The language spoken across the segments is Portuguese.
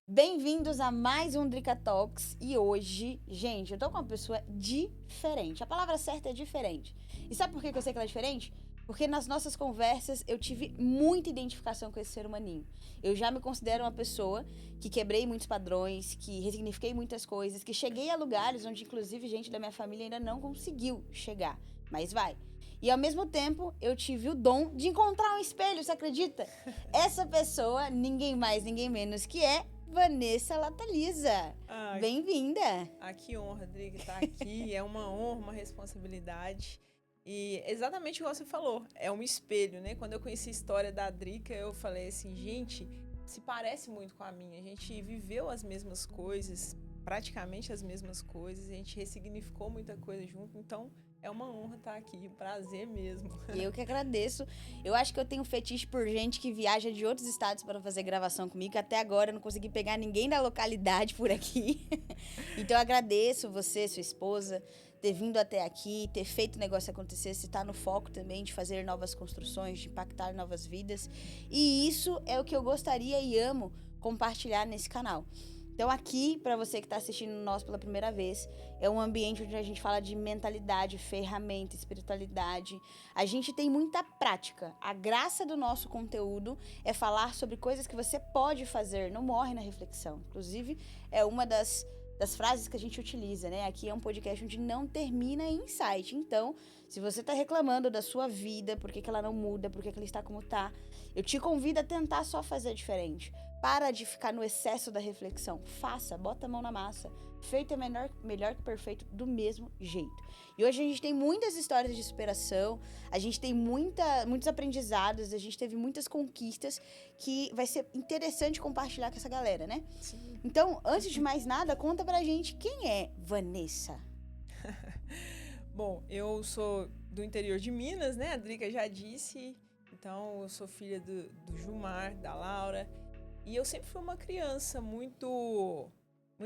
Bem-vindos a mais um Drica Talks e hoje, gente, eu tô com uma pessoa diferente. A palavra certa é diferente. E sabe por que eu sei que ela é diferente? Porque nas nossas conversas eu tive muita identificação com esse ser humaninho. Eu já me considero uma pessoa que quebrei muitos padrões, que ressignifiquei muitas coisas, que cheguei a lugares onde inclusive gente da minha família ainda não conseguiu chegar. Mas vai. E ao mesmo tempo, eu tive o dom de encontrar um espelho, você acredita? Essa pessoa, ninguém mais, ninguém menos que é Vanessa Lataliza. Ah, Bem-vinda! que honra, Drica, estar aqui. É uma honra, uma responsabilidade. E exatamente o que você falou, é um espelho, né? Quando eu conheci a história da Drica, eu falei assim, gente, se parece muito com a minha. A gente viveu as mesmas coisas, praticamente as mesmas coisas, a gente ressignificou muita coisa junto, então é uma honra estar aqui, um prazer mesmo. Eu que agradeço. Eu acho que eu tenho um fetiche por gente que viaja de outros estados para fazer gravação comigo, que até agora eu não consegui pegar ninguém da localidade por aqui. Então eu agradeço você, sua esposa, ter vindo até aqui, ter feito o negócio acontecer, você está no foco também de fazer novas construções, de impactar novas vidas. E isso é o que eu gostaria e amo compartilhar nesse canal. Então aqui, para você que está assistindo nós pela primeira vez, é um ambiente onde a gente fala de mentalidade, ferramenta, espiritualidade. A gente tem muita prática. A graça do nosso conteúdo é falar sobre coisas que você pode fazer, não morre na reflexão. Inclusive, é uma das frases que a gente utiliza, né? Aqui é um podcast onde não termina em insight. Então, se você está reclamando da sua vida, por que ela não muda, por que ela está como está, eu te convido a tentar só fazer diferente. Para de ficar no excesso da reflexão. Faça, bota a mão na massa. Feito é melhor que perfeito do mesmo jeito. E hoje a gente tem muitas histórias de superação, a gente tem muitos aprendizados, a gente teve muitas conquistas que vai ser interessante compartilhar com essa galera, né? Sim. Então, antes de mais nada, conta pra gente quem é Vanessa. Bom, eu sou do interior de Minas, né? A Drica já disse. Então, eu sou filha do Gilmar, da Laura. E eu sempre fui uma criança muito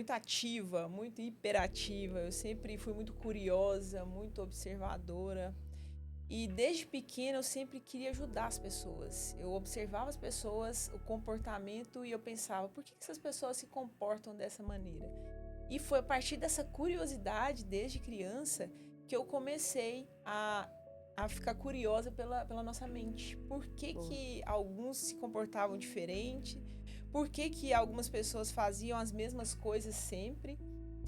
ativa, muito hiperativa. Eu sempre fui muito curiosa, muito observadora. E desde pequena eu sempre queria ajudar as pessoas. Eu observava as pessoas, o comportamento e eu pensava, por que essas pessoas se comportam dessa maneira? E foi a partir dessa curiosidade, desde criança, que eu comecei a ficar curiosa pela nossa mente. Por que alguns se comportavam diferente? Por que algumas pessoas faziam as mesmas coisas sempre?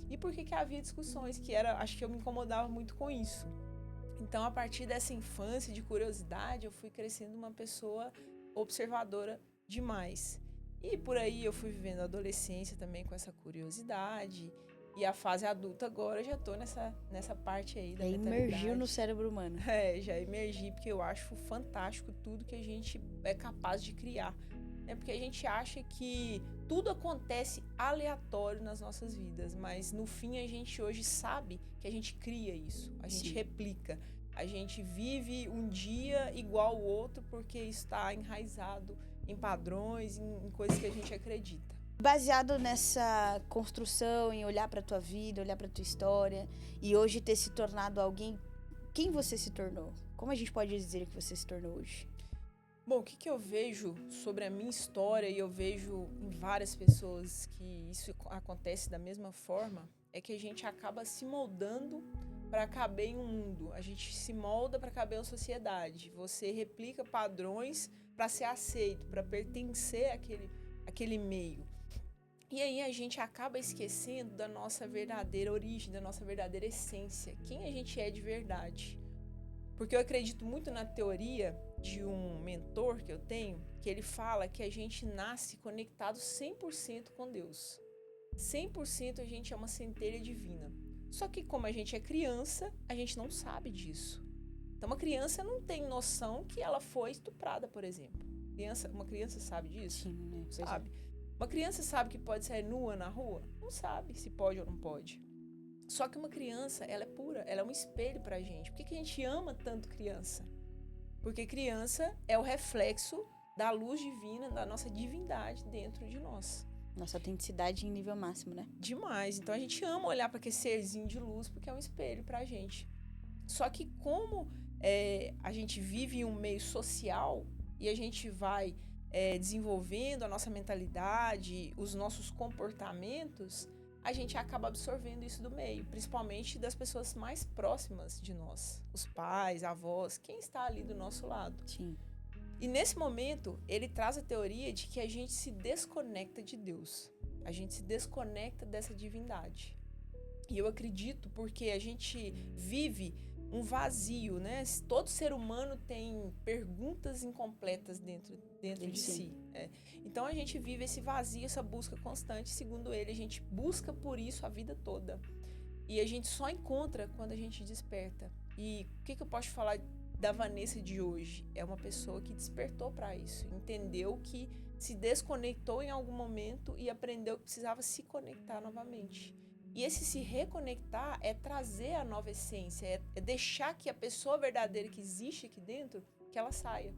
E por que havia discussões acho que eu me incomodava muito com isso. Então, a partir dessa infância de curiosidade, eu fui crescendo uma pessoa observadora demais. E por aí eu fui vivendo a adolescência também com essa curiosidade. E a fase adulta agora eu já tô nessa parte aí da mentalidade. Emergiu no cérebro humano. Já emergi, porque eu acho fantástico tudo que a gente é capaz de criar. Porque a gente acha que tudo acontece aleatório nas nossas vidas, mas no fim a gente hoje sabe que a gente cria isso, a gente replica, a gente vive um dia igual ao outro porque está enraizado em padrões, em coisas que a gente acredita. Baseado nessa construção, em olhar pra tua vida, olhar pra tua história e hoje ter se tornado alguém, quem você se tornou? Como a gente pode dizer que você se tornou hoje? Bom, o que eu vejo sobre a minha história, e eu vejo em várias pessoas que isso acontece da mesma forma, é que a gente acaba se moldando para caber em um mundo. A gente se molda para caber em uma sociedade. Você replica padrões para ser aceito, para pertencer àquele meio. E aí a gente acaba esquecendo da nossa verdadeira origem, da nossa verdadeira essência. Quem a gente é de verdade. Porque eu acredito muito na teoria de um mentor que eu tenho, que ele fala que a gente nasce conectado 100% com Deus. 100% a gente é uma centelha divina. Só que como a gente é criança, a gente não sabe disso. Então uma criança não tem noção que ela foi estuprada, por exemplo. Uma criança sabe disso? Sim, né? Sabe. Uma criança sabe que pode sair nua na rua? Não sabe se pode ou não pode. Só que uma criança, ela é pura, ela é um espelho pra gente. Por que a gente ama tanto criança? Porque criança é o reflexo da luz divina, da nossa divindade dentro de nós. Nossa autenticidade em nível máximo, né? Demais. Então a gente ama olhar para aquele serzinho de luz porque é um espelho pra gente. Só que como a gente vive em um meio social e a gente vai desenvolvendo a nossa mentalidade, os nossos comportamentos, a gente acaba absorvendo isso do meio, principalmente das pessoas mais próximas de nós, os pais, avós, quem está ali do nosso lado. Sim. E nesse momento, ele traz a teoria de que a gente se desconecta de Deus, a gente se desconecta dessa divindade. E eu acredito porque a gente vive um vazio, né? Todo ser humano tem perguntas incompletas dentro de si. Então a gente vive esse vazio, essa busca constante. Segundo ele, a gente busca por isso a vida toda. E a gente só encontra quando a gente desperta. E o que eu posso falar da Vanessa de hoje? É uma pessoa que despertou para isso. Entendeu que se desconectou em algum momento e aprendeu que precisava se conectar novamente. E esse se reconectar é trazer a nova essência, é deixar que a pessoa verdadeira que existe aqui dentro, que ela saia.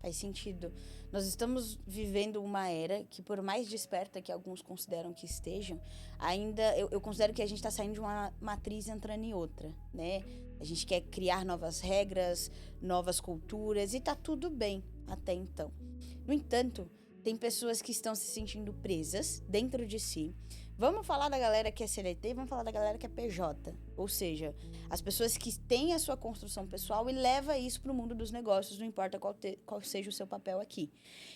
Faz sentido. Nós estamos vivendo uma era que, por mais desperta que alguns consideram que estejam, ainda eu considero que a gente está saindo de uma matriz entrando em outra, né? A gente quer criar novas regras, novas culturas e tá tudo bem até então. No entanto, tem pessoas que estão se sentindo presas dentro de si. Vamos falar da galera que é CLT, vamos falar da galera que é PJ. Ou seja, as pessoas que têm a sua construção pessoal e levam isso para o mundo dos negócios, não importa qual seja o seu papel aqui.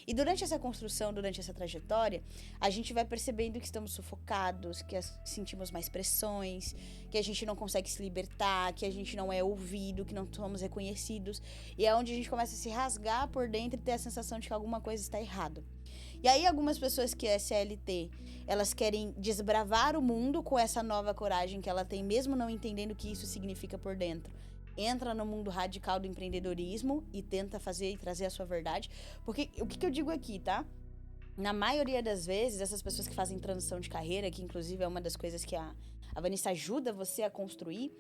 E durante essa construção, durante essa trajetória, a gente vai percebendo que estamos sufocados, que sentimos mais pressões, que a gente não consegue se libertar, que a gente não é ouvido, que não somos reconhecidos. E é onde a gente começa a se rasgar por dentro e ter a sensação de que alguma coisa está errada. E aí algumas pessoas que é CLT, elas querem desbravar o mundo com essa nova coragem que ela tem, mesmo não entendendo o que isso significa por dentro. Entra no mundo radical do empreendedorismo e tenta fazer e trazer a sua verdade. Porque o que eu digo aqui, tá? Na maioria das vezes, essas pessoas que fazem transição de carreira, que inclusive é uma das coisas que a Vanessa ajuda você a construir,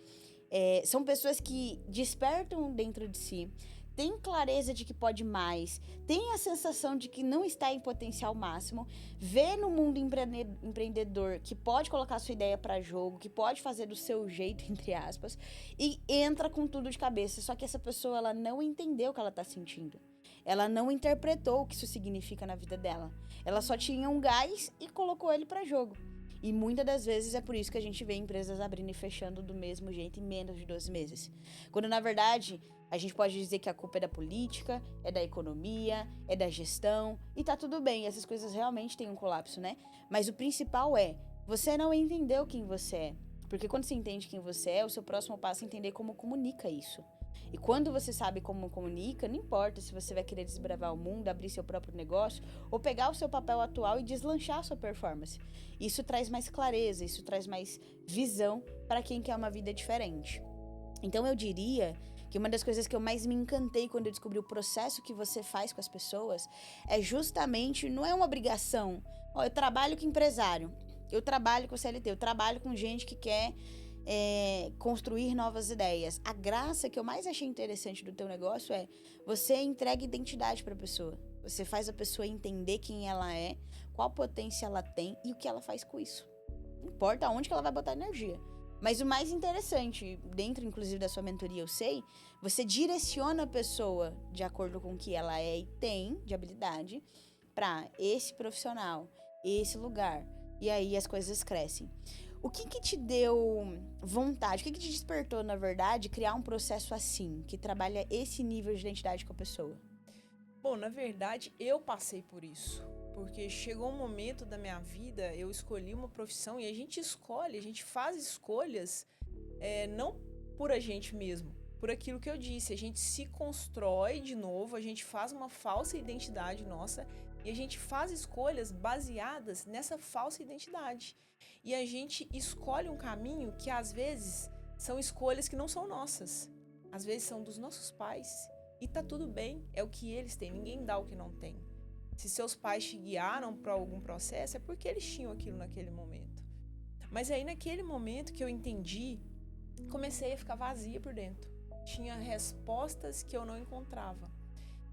são pessoas que despertam dentro de si, tem clareza de que pode mais, tem a sensação de que não está em potencial máximo, vê no mundo empreendedor que pode colocar sua ideia para jogo, que pode fazer do seu jeito, entre aspas, e entra com tudo de cabeça. Só que essa pessoa, ela não entendeu o que ela está sentindo. Ela não interpretou o que isso significa na vida dela. Ela só tinha um gás e colocou ele para jogo. E muitas das vezes é por isso que a gente vê empresas abrindo e fechando do mesmo jeito em menos de 12 meses. Quando, na verdade, a gente pode dizer que a culpa é da política, é da economia, é da gestão. E tá tudo bem, essas coisas realmente têm um colapso, né? Mas o principal é, você não entendeu quem você é. Porque quando você entende quem você é, o seu próximo passo é entender como comunica isso. E quando você sabe como comunica, não importa se você vai querer desbravar o mundo, abrir seu próprio negócio, ou pegar o seu papel atual e deslanchar a sua performance. Isso traz mais clareza, isso traz mais visão para quem quer uma vida diferente. Então eu diria que uma das coisas que eu mais me encantei quando eu descobri o processo que você faz com as pessoas é justamente, não é uma obrigação. Ó, eu trabalho com empresário, eu trabalho com CLT, eu trabalho com gente que quer construir novas ideias. A graça que eu mais achei interessante do teu negócio é você entrega identidade para a pessoa. Você faz a pessoa entender quem ela é, qual potência ela tem e o que ela faz com isso. Não importa onde que ela vai botar energia. Mas o mais interessante, dentro inclusive da sua mentoria, eu sei, você direciona a pessoa de acordo com o que ela é e tem de habilidade para esse profissional, esse lugar. E aí as coisas crescem. O que te deu vontade, o que te despertou, na verdade, criar um processo assim, que trabalha esse nível de identidade com a pessoa? Bom, na verdade, eu passei por isso. Porque chegou um momento da minha vida, eu escolhi uma profissão e a gente faz escolhas não por a gente mesmo, por aquilo que eu disse. A gente se constrói de novo, a gente faz uma falsa identidade nossa e a gente faz escolhas baseadas nessa falsa identidade. E a gente escolhe um caminho que às vezes são escolhas que não são nossas. Às vezes são dos nossos pais. E tá tudo bem, é o que eles têm, ninguém dá o que não tem. Se seus pais te guiaram para algum processo, é porque eles tinham aquilo naquele momento. Mas aí naquele momento que eu entendi, comecei a ficar vazia por dentro. Tinha respostas que eu não encontrava.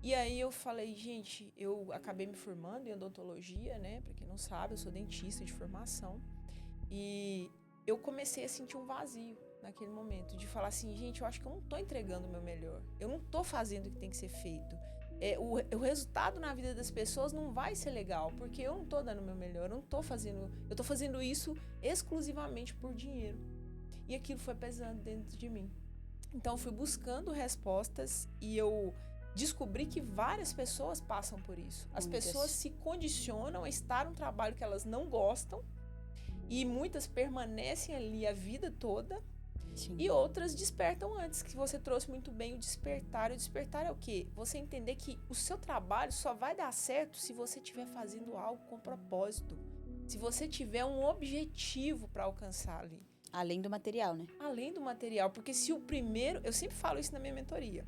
E aí eu falei, gente, eu acabei me formando em odontologia, né? Pra quem não sabe, eu sou dentista de formação. E eu comecei a sentir um vazio naquele momento, de falar assim, gente, eu acho que eu não tô entregando o meu melhor. Eu não tô fazendo o que tem que ser feito. o resultado na vida das pessoas não vai ser legal, porque eu não tô dando o meu melhor, eu tô fazendo isso exclusivamente por dinheiro. E aquilo foi pesando dentro de mim. Então eu fui buscando respostas e eu descobri que várias pessoas passam por isso. As pessoas se condicionam a estar num trabalho que elas não gostam e muitas permanecem ali a vida toda. Sim. E outras despertam antes, que você trouxe muito bem o despertar. O despertar é o quê? Você entender que o seu trabalho só vai dar certo se você estiver fazendo algo com propósito. Se você tiver um objetivo para alcançar ali. Além do material, né? Além do material. Porque se o primeiro... Eu sempre falo isso na minha mentoria.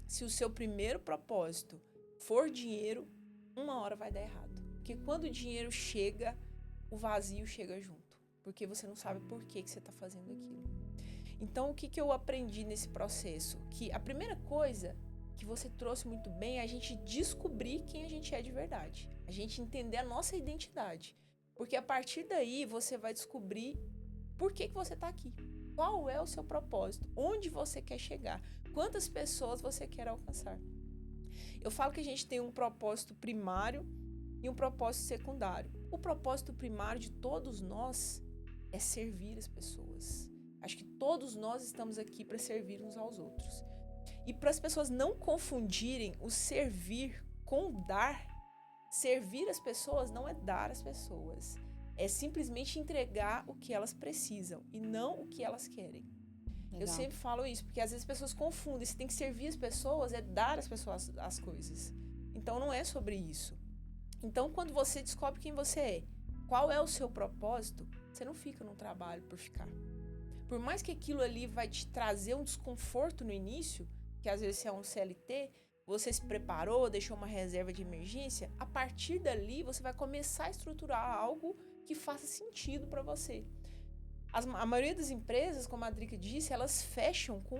Se o seu primeiro propósito for dinheiro, uma hora vai dar errado. Porque quando o dinheiro chega, o vazio chega junto. Porque você não sabe por que você está fazendo aquilo. Então, o que eu aprendi nesse processo? Que a primeira coisa que você trouxe muito bem é a gente descobrir quem a gente é de verdade. A gente entender a nossa identidade. Porque a partir daí, você vai descobrir por que você está aqui. Qual é o seu propósito? Onde você quer chegar? Quantas pessoas você quer alcançar? Eu falo que a gente tem um propósito primário e um propósito secundário. O propósito primário de todos nós é servir as pessoas. Acho que todos nós estamos aqui para servir uns aos outros. E para as pessoas não confundirem o servir com o dar, servir as pessoas não é dar às pessoas. É simplesmente entregar o que elas precisam e não o que elas querem. Legal. Eu sempre falo isso, porque às vezes as pessoas confundem. Se tem que servir as pessoas, é dar às pessoas as coisas. Então não é sobre isso. Então quando você descobre quem você é, qual é o seu propósito, você não fica num trabalho por ficar. Por mais que aquilo ali vai te trazer um desconforto no início, que às vezes é um CLT, você se preparou, deixou uma reserva de emergência, a partir dali você vai começar a estruturar algo que faça sentido para você. A maioria das empresas, como a Drica disse, elas fecham com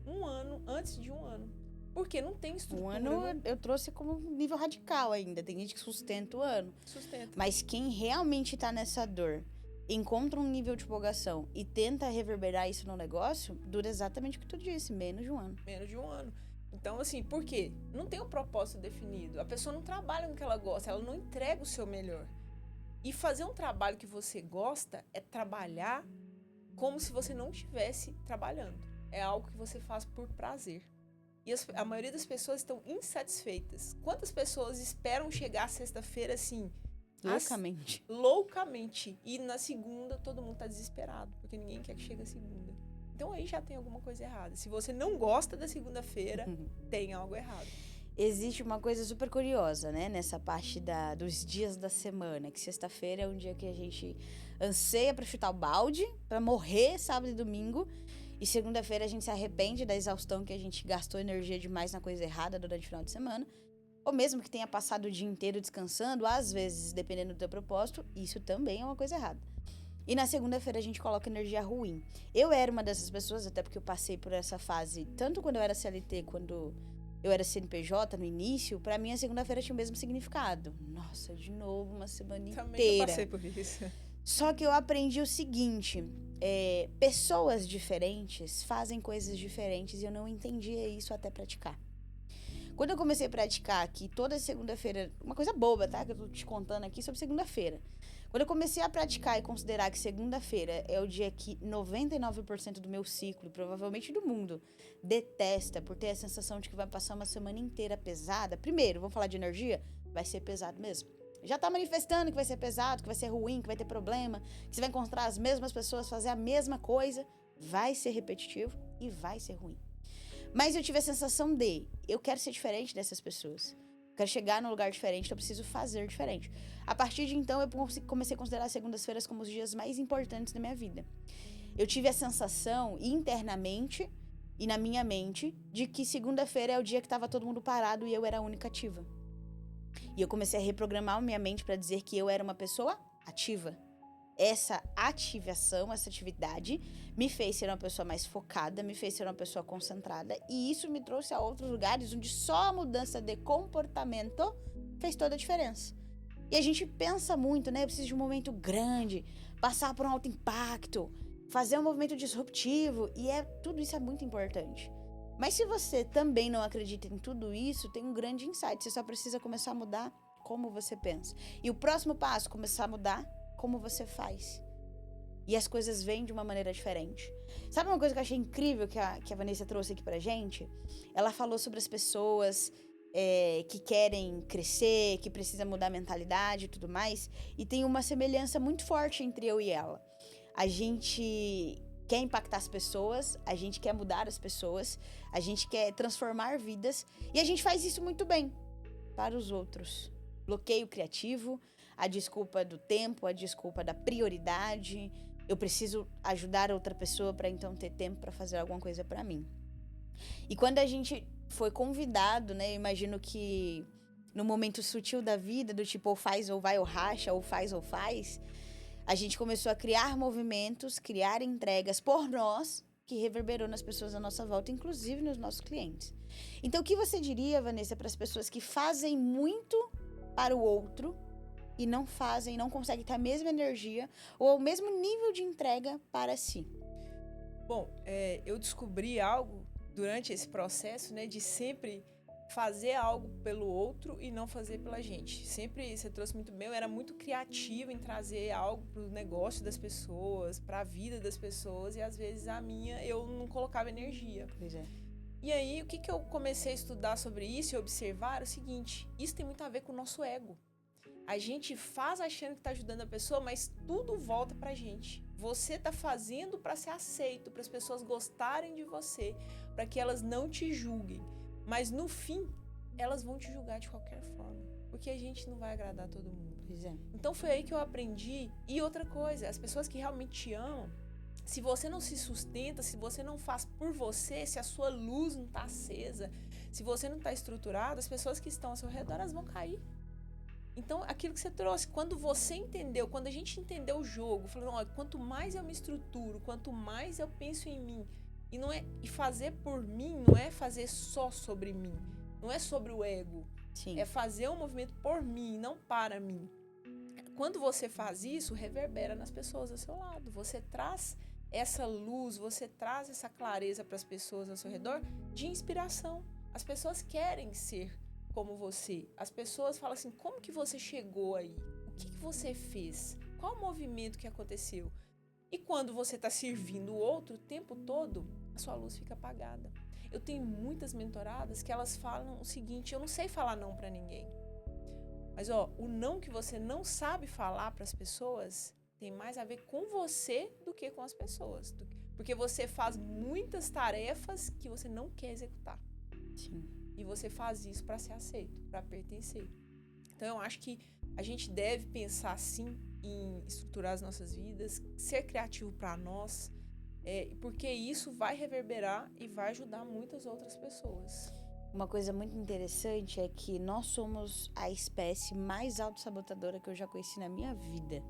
um ano antes de um ano. Porque não tem estrutura. Um ano eu trouxe como nível radical ainda, tem gente que sustenta o ano. Sustenta. Mas quem realmente tá nessa dor, encontra um nível de empolgação e tenta reverberar isso no negócio, dura exatamente o que tu disse, menos de um ano. Menos de um ano. Então, assim, por quê? Não tem um propósito definido. A pessoa não trabalha no que ela gosta, ela não entrega o seu melhor. E fazer um trabalho que você gosta é trabalhar como se você não estivesse trabalhando. É algo que você faz por prazer. E a maioria das pessoas estão insatisfeitas. Quantas pessoas esperam chegar sexta-feira assim... Loucamente. E na segunda todo mundo tá desesperado, porque ninguém quer que chegue a segunda. Então aí já tem alguma coisa errada. Se você não gosta da segunda-feira, tem algo errado. Existe uma coisa super curiosa, né? Nessa parte dos dias da semana. Que sexta-feira é um dia que a gente anseia pra chutar o balde, pra morrer sábado e domingo. E segunda-feira a gente se arrepende da exaustão que a gente gastou energia demais na coisa errada durante o final de semana. Ou mesmo que tenha passado o dia inteiro descansando, às vezes, dependendo do teu propósito, isso também é uma coisa errada. E na segunda-feira a gente coloca energia ruim. Eu era uma dessas pessoas, até porque eu passei por essa fase, tanto quando eu era CLT, quando eu era CNPJ no início, pra mim a segunda-feira tinha o mesmo significado. Nossa, de novo, uma semana inteira. Também eu passei por isso. Só que eu aprendi o seguinte, pessoas diferentes fazem coisas diferentes e eu não entendia isso até praticar. Quando eu comecei a praticar que toda segunda-feira, uma coisa boba, tá? Que eu tô te contando aqui sobre segunda-feira. Quando eu comecei a praticar e considerar que segunda-feira é o dia que 99% do meu ciclo, provavelmente do mundo, detesta por ter a sensação de que vai passar uma semana inteira pesada. Primeiro, vamos falar de energia? Vai ser pesado mesmo. Já tá manifestando que vai ser pesado, que vai ser ruim, que vai ter problema, que você vai encontrar as mesmas pessoas, fazer a mesma coisa. Vai ser repetitivo e vai ser ruim. Mas eu tive a sensação eu quero ser diferente dessas pessoas. Eu quero chegar num lugar diferente, então eu preciso fazer diferente. A partir de então, eu comecei a considerar as segundas-feiras como os dias mais importantes da minha vida. Eu tive a sensação, internamente e na minha mente, de que segunda-feira é o dia que estava todo mundo parado e eu era a única ativa. E eu comecei a reprogramar a minha mente para dizer que eu era uma pessoa ativa. Essa ativação, essa atividade me fez ser uma pessoa mais focada, me fez ser uma pessoa concentrada e isso me trouxe a outros lugares onde só a mudança de comportamento fez toda a diferença. E a gente pensa muito, né? Eu preciso de um momento grande, passar por um alto impacto, fazer um movimento disruptivo e tudo isso é muito importante. Mas se você também não acredita em tudo isso, tem um grande insight. Você só precisa começar a mudar como você pensa. E o próximo passo, começar a mudar como você faz. E as coisas vêm de uma maneira diferente. Sabe uma coisa que eu achei incrível que a Vanessa trouxe aqui pra gente? Ela falou sobre as pessoas que querem crescer, que precisam mudar a mentalidade e tudo mais. E tem uma semelhança muito forte entre eu e ela. A gente quer impactar as pessoas, a gente quer mudar as pessoas, a gente quer transformar vidas. E a gente faz isso muito bem para os outros. Bloqueio criativo, a desculpa do tempo, a desculpa da prioridade. Eu preciso ajudar outra pessoa para então ter tempo para fazer alguma coisa para mim. E quando a gente foi convidado, né? Eu imagino que no momento sutil da vida, do tipo ou faz ou vai ou racha, ou faz, a gente começou a criar movimentos, criar entregas por nós, que reverberou nas pessoas à nossa volta, inclusive nos nossos clientes. Então, o que você diria, Vanessa, para as pessoas que fazem muito para o outro e não fazem, não conseguem ter a mesma energia ou o mesmo nível de entrega para si? Bom, eu descobri algo durante esse processo, né, de sempre fazer algo pelo outro e não fazer pela gente. Sempre, você trouxe muito bem, eu era muito criativa em trazer algo para o negócio das pessoas, para a vida das pessoas, e às vezes a minha, eu não colocava energia. Pois é. E aí, o que eu comecei a estudar sobre isso e observar é o seguinte: isso tem muito a ver com o nosso ego. A gente faz achando que está ajudando a pessoa, mas tudo volta pra gente. Você está fazendo para ser aceito, para as pessoas gostarem de você, para que elas não te julguem. Mas no fim, elas vão te julgar de qualquer forma, porque a gente não vai agradar todo mundo. Pois é. Então foi aí que eu aprendi. E outra coisa, as pessoas que realmente te amam, se você não se sustenta, se você não faz por você, se a sua luz não está acesa, se você não está estruturado, as pessoas que estão ao seu redor, elas vão cair. Então, aquilo que você trouxe, quando você entendeu, quando a gente entendeu o jogo, falando, olha, quanto mais eu me estruturo, quanto mais eu penso em mim, e fazer por mim não é fazer só sobre mim, não é sobre o ego. Sim. É fazer um movimento por mim, não para mim. Quando você faz isso, reverbera nas pessoas ao seu lado. Você traz essa luz, você traz essa clareza para as pessoas ao seu redor de inspiração. As pessoas querem ser como você. As pessoas falam assim, como que você chegou aí? O que você fez? Qual o movimento que aconteceu? E quando você está servindo o outro o tempo todo, a sua luz fica apagada. Eu tenho muitas mentoradas que elas falam o seguinte, eu não sei falar não para ninguém. Mas o não que você não sabe falar para as pessoas tem mais a ver com você do que com as pessoas. Porque você faz muitas tarefas que você não quer executar. Sim. E você faz isso para ser aceito, para pertencer. Então, eu acho que a gente deve pensar, sim, em estruturar as nossas vidas, ser criativo para nós, porque isso vai reverberar e vai ajudar muitas outras pessoas. Uma coisa muito interessante é que nós somos a espécie mais autossabotadora que eu já conheci na minha vida.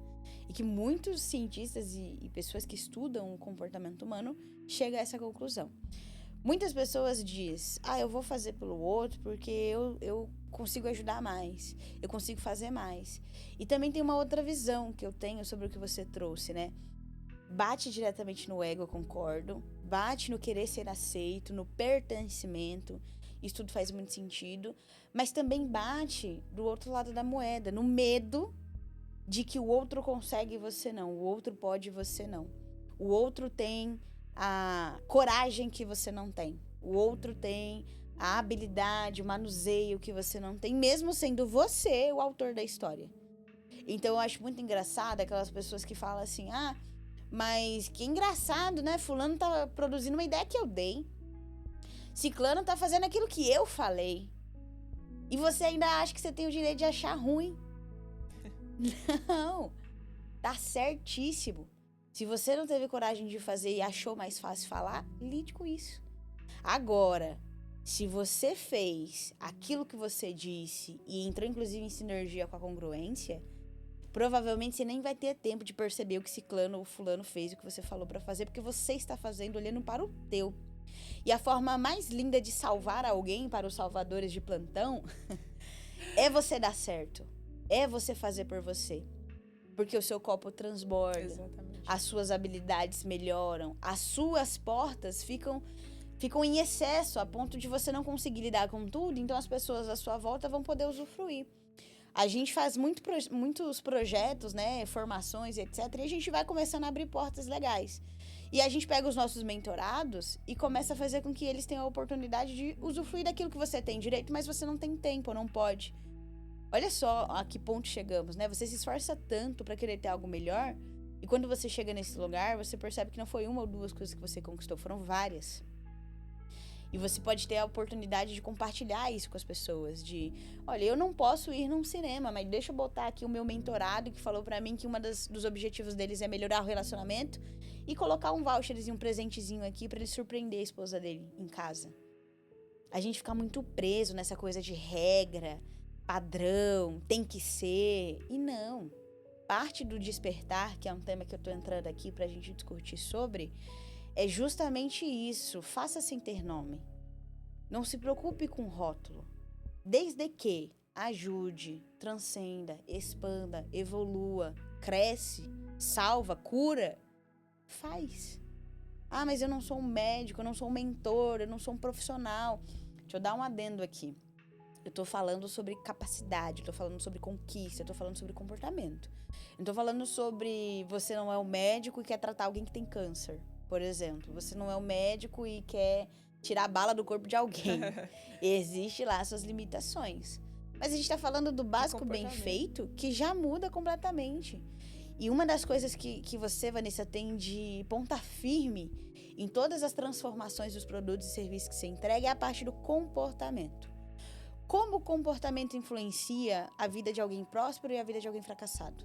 E que muitos cientistas e pessoas que estudam o comportamento humano chegam a essa conclusão. Muitas pessoas dizem, eu vou fazer pelo outro porque eu consigo ajudar mais, eu consigo fazer mais. E também tem uma outra visão que eu tenho sobre o que você trouxe, né? Bate diretamente no ego, eu concordo. Bate no querer ser aceito, no pertencimento. Isso tudo faz muito sentido. Mas também bate do outro lado da moeda, no medo de que o outro consegue e você não. O outro pode e você não. O outro tem a coragem que você não tem. O outro tem a habilidade, o manuseio que você não tem, mesmo sendo você o autor da história. Então eu acho muito engraçado aquelas pessoas que falam assim, mas que engraçado, né? Fulano tá produzindo uma ideia que eu dei. Ciclano tá fazendo aquilo que eu falei. E você ainda acha que você tem o direito de achar ruim. Não, tá certíssimo. Se você não teve coragem de fazer e achou mais fácil falar, lide com isso. Agora, se você fez aquilo que você disse e entrou inclusive em sinergia com a congruência, provavelmente você nem vai ter tempo de perceber o que ciclano ou fulano fez, o que você falou pra fazer, porque você está fazendo olhando para o teu. E a forma mais linda de salvar alguém para os salvadores de plantão é você dar certo. É você fazer por você. Porque o seu copo transborda. Exatamente. As suas habilidades melhoram. As suas portas ficam ficam em excesso a ponto de você não conseguir lidar com tudo, então as pessoas à sua volta vão poder usufruir. A gente faz muitos projetos, né, formações, etc. E a gente vai começando a abrir portas legais. E a gente pega os nossos mentorados e começa a fazer com que eles tenham a oportunidade de usufruir daquilo que você tem direito, mas você não tem tempo, não pode. Olha só a que ponto chegamos, né? Você se esforça tanto para querer ter algo melhor, e quando você chega nesse lugar, você percebe que não foi uma ou duas coisas que você conquistou, foram várias. E você pode ter a oportunidade de compartilhar isso com as pessoas, de, olha, eu não posso ir num cinema, mas deixa eu botar aqui o meu mentorado que falou pra mim que dos objetivos deles é melhorar o relacionamento e colocar um voucherzinho, um presentezinho aqui pra ele surpreender a esposa dele em casa. A gente fica muito preso nessa coisa de regra, padrão, tem que ser, e não. Parte do despertar, que é um tema que eu tô entrando aqui pra gente discutir sobre, é justamente isso, faça sem ter nome. Não se preocupe com rótulo. Desde que ajude, transcenda, expanda, evolua, cresce, salva, cura, faz. Ah, mas eu não sou um médico, eu não sou um mentor, eu não sou um profissional. Deixa eu dar um adendo aqui. Eu tô falando sobre capacidade, eu tô falando sobre conquista, eu tô falando sobre comportamento. Eu tô falando sobre você não é um médico e quer tratar alguém que tem câncer. Por exemplo, você não é um médico e quer tirar a bala do corpo de alguém. Existe lá suas limitações. Mas a gente tá falando do básico bem feito, que já muda completamente. E uma das coisas que você, Vanessa, tem de ponta firme em todas as transformações dos produtos e serviços que você entrega é a parte do comportamento. Como o comportamento influencia a vida de alguém próspero e a vida de alguém fracassado?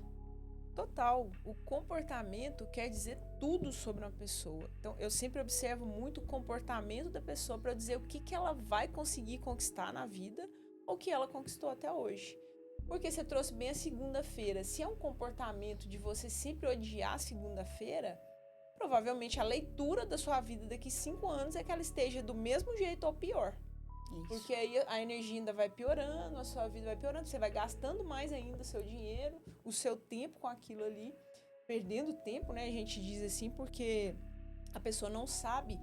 Total. O comportamento quer dizer tudo sobre uma pessoa. Então, eu sempre observo muito o comportamento da pessoa para dizer o que ela vai conseguir conquistar na vida ou o que ela conquistou até hoje. Porque você trouxe bem a segunda-feira. Se é um comportamento de você sempre odiar a segunda-feira, provavelmente a leitura da sua vida daqui 5 anos é que ela esteja do mesmo jeito ou pior. Isso. Porque aí a energia ainda vai piorando, a sua vida vai piorando, você vai gastando mais ainda o seu dinheiro, o seu tempo com aquilo ali, perdendo tempo, né? A gente diz assim porque a pessoa não sabe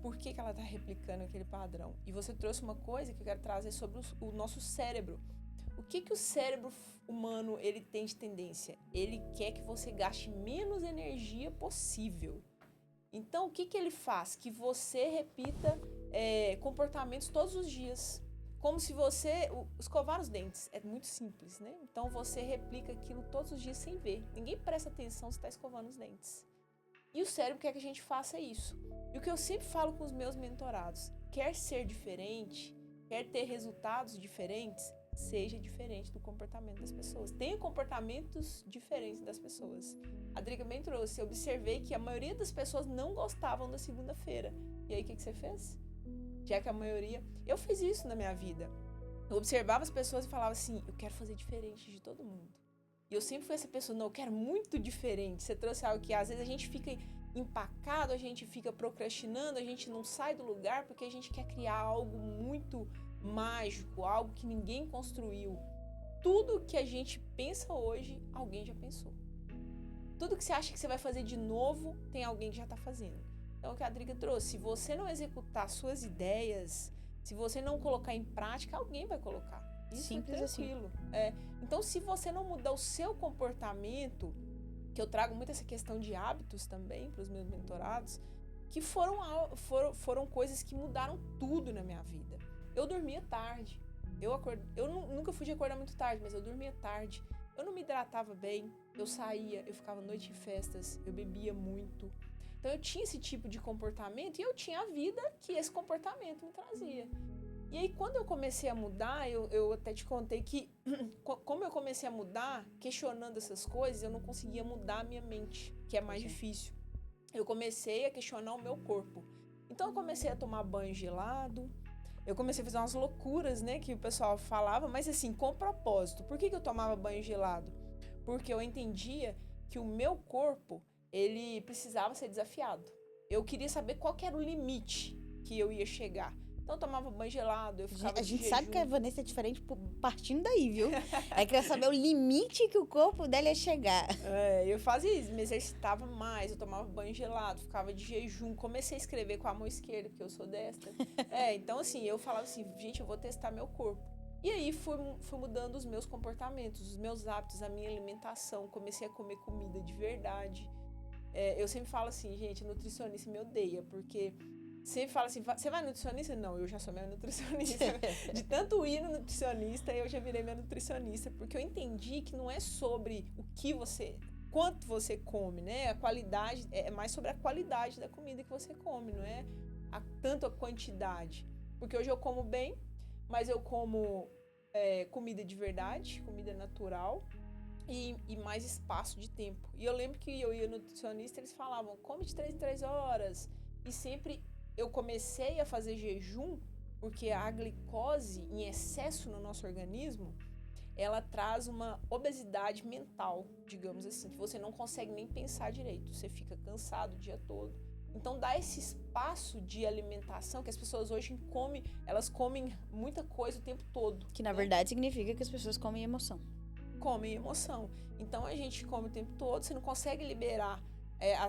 por que ela está replicando aquele padrão. E você trouxe uma coisa que eu quero trazer sobre o nosso cérebro. O que o cérebro humano ele tem de tendência? Ele quer que você gaste menos energia possível. Então, o que ele faz? Que você repita comportamentos todos os dias. Como se você... escovar os dentes é muito simples, né? Então, você replica aquilo todos os dias sem ver. Ninguém presta atenção se está escovando os dentes. E o cérebro quer que a gente faça isso. E o que eu sempre falo com os meus mentorados, quer ser diferente, quer ter resultados diferentes, seja diferente do comportamento das pessoas. Tenha comportamentos diferentes das pessoas. A Drica bem trouxe, eu observei que a maioria das pessoas não gostavam da segunda-feira. E aí, o que você fez? Já que a maioria... Eu fiz isso na minha vida. Eu observava as pessoas e falava assim, eu quero fazer diferente de todo mundo. E eu sempre fui essa pessoa, não, eu quero muito diferente. Você trouxe algo que às vezes a gente fica empacado, a gente fica procrastinando, a gente não sai do lugar porque a gente quer criar algo muito mágico, algo que ninguém construiu. Tudo que a gente pensa hoje, alguém já pensou. Tudo que você acha que você vai fazer de novo, tem alguém que já está fazendo. Então, o que a Drica trouxe, se você não executar suas ideias, se você não colocar em prática, alguém vai colocar. Isso simples é tranquilo. Assim. Então, se você não mudar o seu comportamento, que eu trago muito essa questão de hábitos também para os meus mentorados, que foram coisas que mudaram tudo na minha vida. Eu dormia tarde. Eu nunca fui de acordar muito tarde, mas eu dormia tarde. Eu não me hidratava bem. Eu saía, eu ficava à noite em festas, eu bebia muito. Então eu tinha esse tipo de comportamento e eu tinha a vida que esse comportamento me trazia. E aí quando eu comecei a mudar, eu até te contei que como eu comecei a mudar, questionando essas coisas, eu não conseguia mudar a minha mente, que é mais difícil. Eu comecei a questionar o meu corpo. Então eu comecei a tomar banho gelado, eu comecei a fazer umas loucuras, né, que o pessoal falava, mas assim, com propósito. Por que eu tomava banho gelado? Porque eu entendia que o meu corpo, ele precisava ser desafiado. Eu queria saber qual que era o limite que eu ia chegar. Então eu tomava banho gelado, eu ficava A de gente jejum. sabe que a Vanessa é diferente partindo daí, viu? Aí quer saber o limite que o corpo dela ia chegar. Eu fazia isso, me exercitava mais, eu tomava banho gelado, ficava de jejum. Comecei a escrever com a mão esquerda, porque eu sou destra. Então assim, eu falava assim, gente, eu vou testar meu corpo. E aí fui mudando os meus comportamentos, os meus hábitos, a minha alimentação. Comecei a comer comida de verdade. Eu sempre falo assim, gente, nutricionista me odeia, porque sempre fala assim, você vai no nutricionista? Não, eu já sou minha nutricionista. De tanto ir no nutricionista, eu já virei minha nutricionista, porque eu entendi que não é sobre quanto você come, né? A qualidade, é mais sobre a qualidade da comida que você come, não é tanto a quantidade. Porque hoje eu como bem, mas eu como comida de verdade, comida natural, e mais espaço de tempo. E eu lembro que eu ia no nutricionista, eles falavam, come de 3 em 3 horas. E sempre eu comecei a fazer jejum, porque a glicose em excesso no nosso organismo, ela traz uma obesidade mental, digamos assim, que você não consegue nem pensar direito, você fica cansado o dia todo. Então dá esse espaço de alimentação que as pessoas hoje elas comem muita coisa o tempo todo. Que na verdade significa que as pessoas comem emoção. Comem emoção. Então a gente come o tempo todo, você não consegue liberar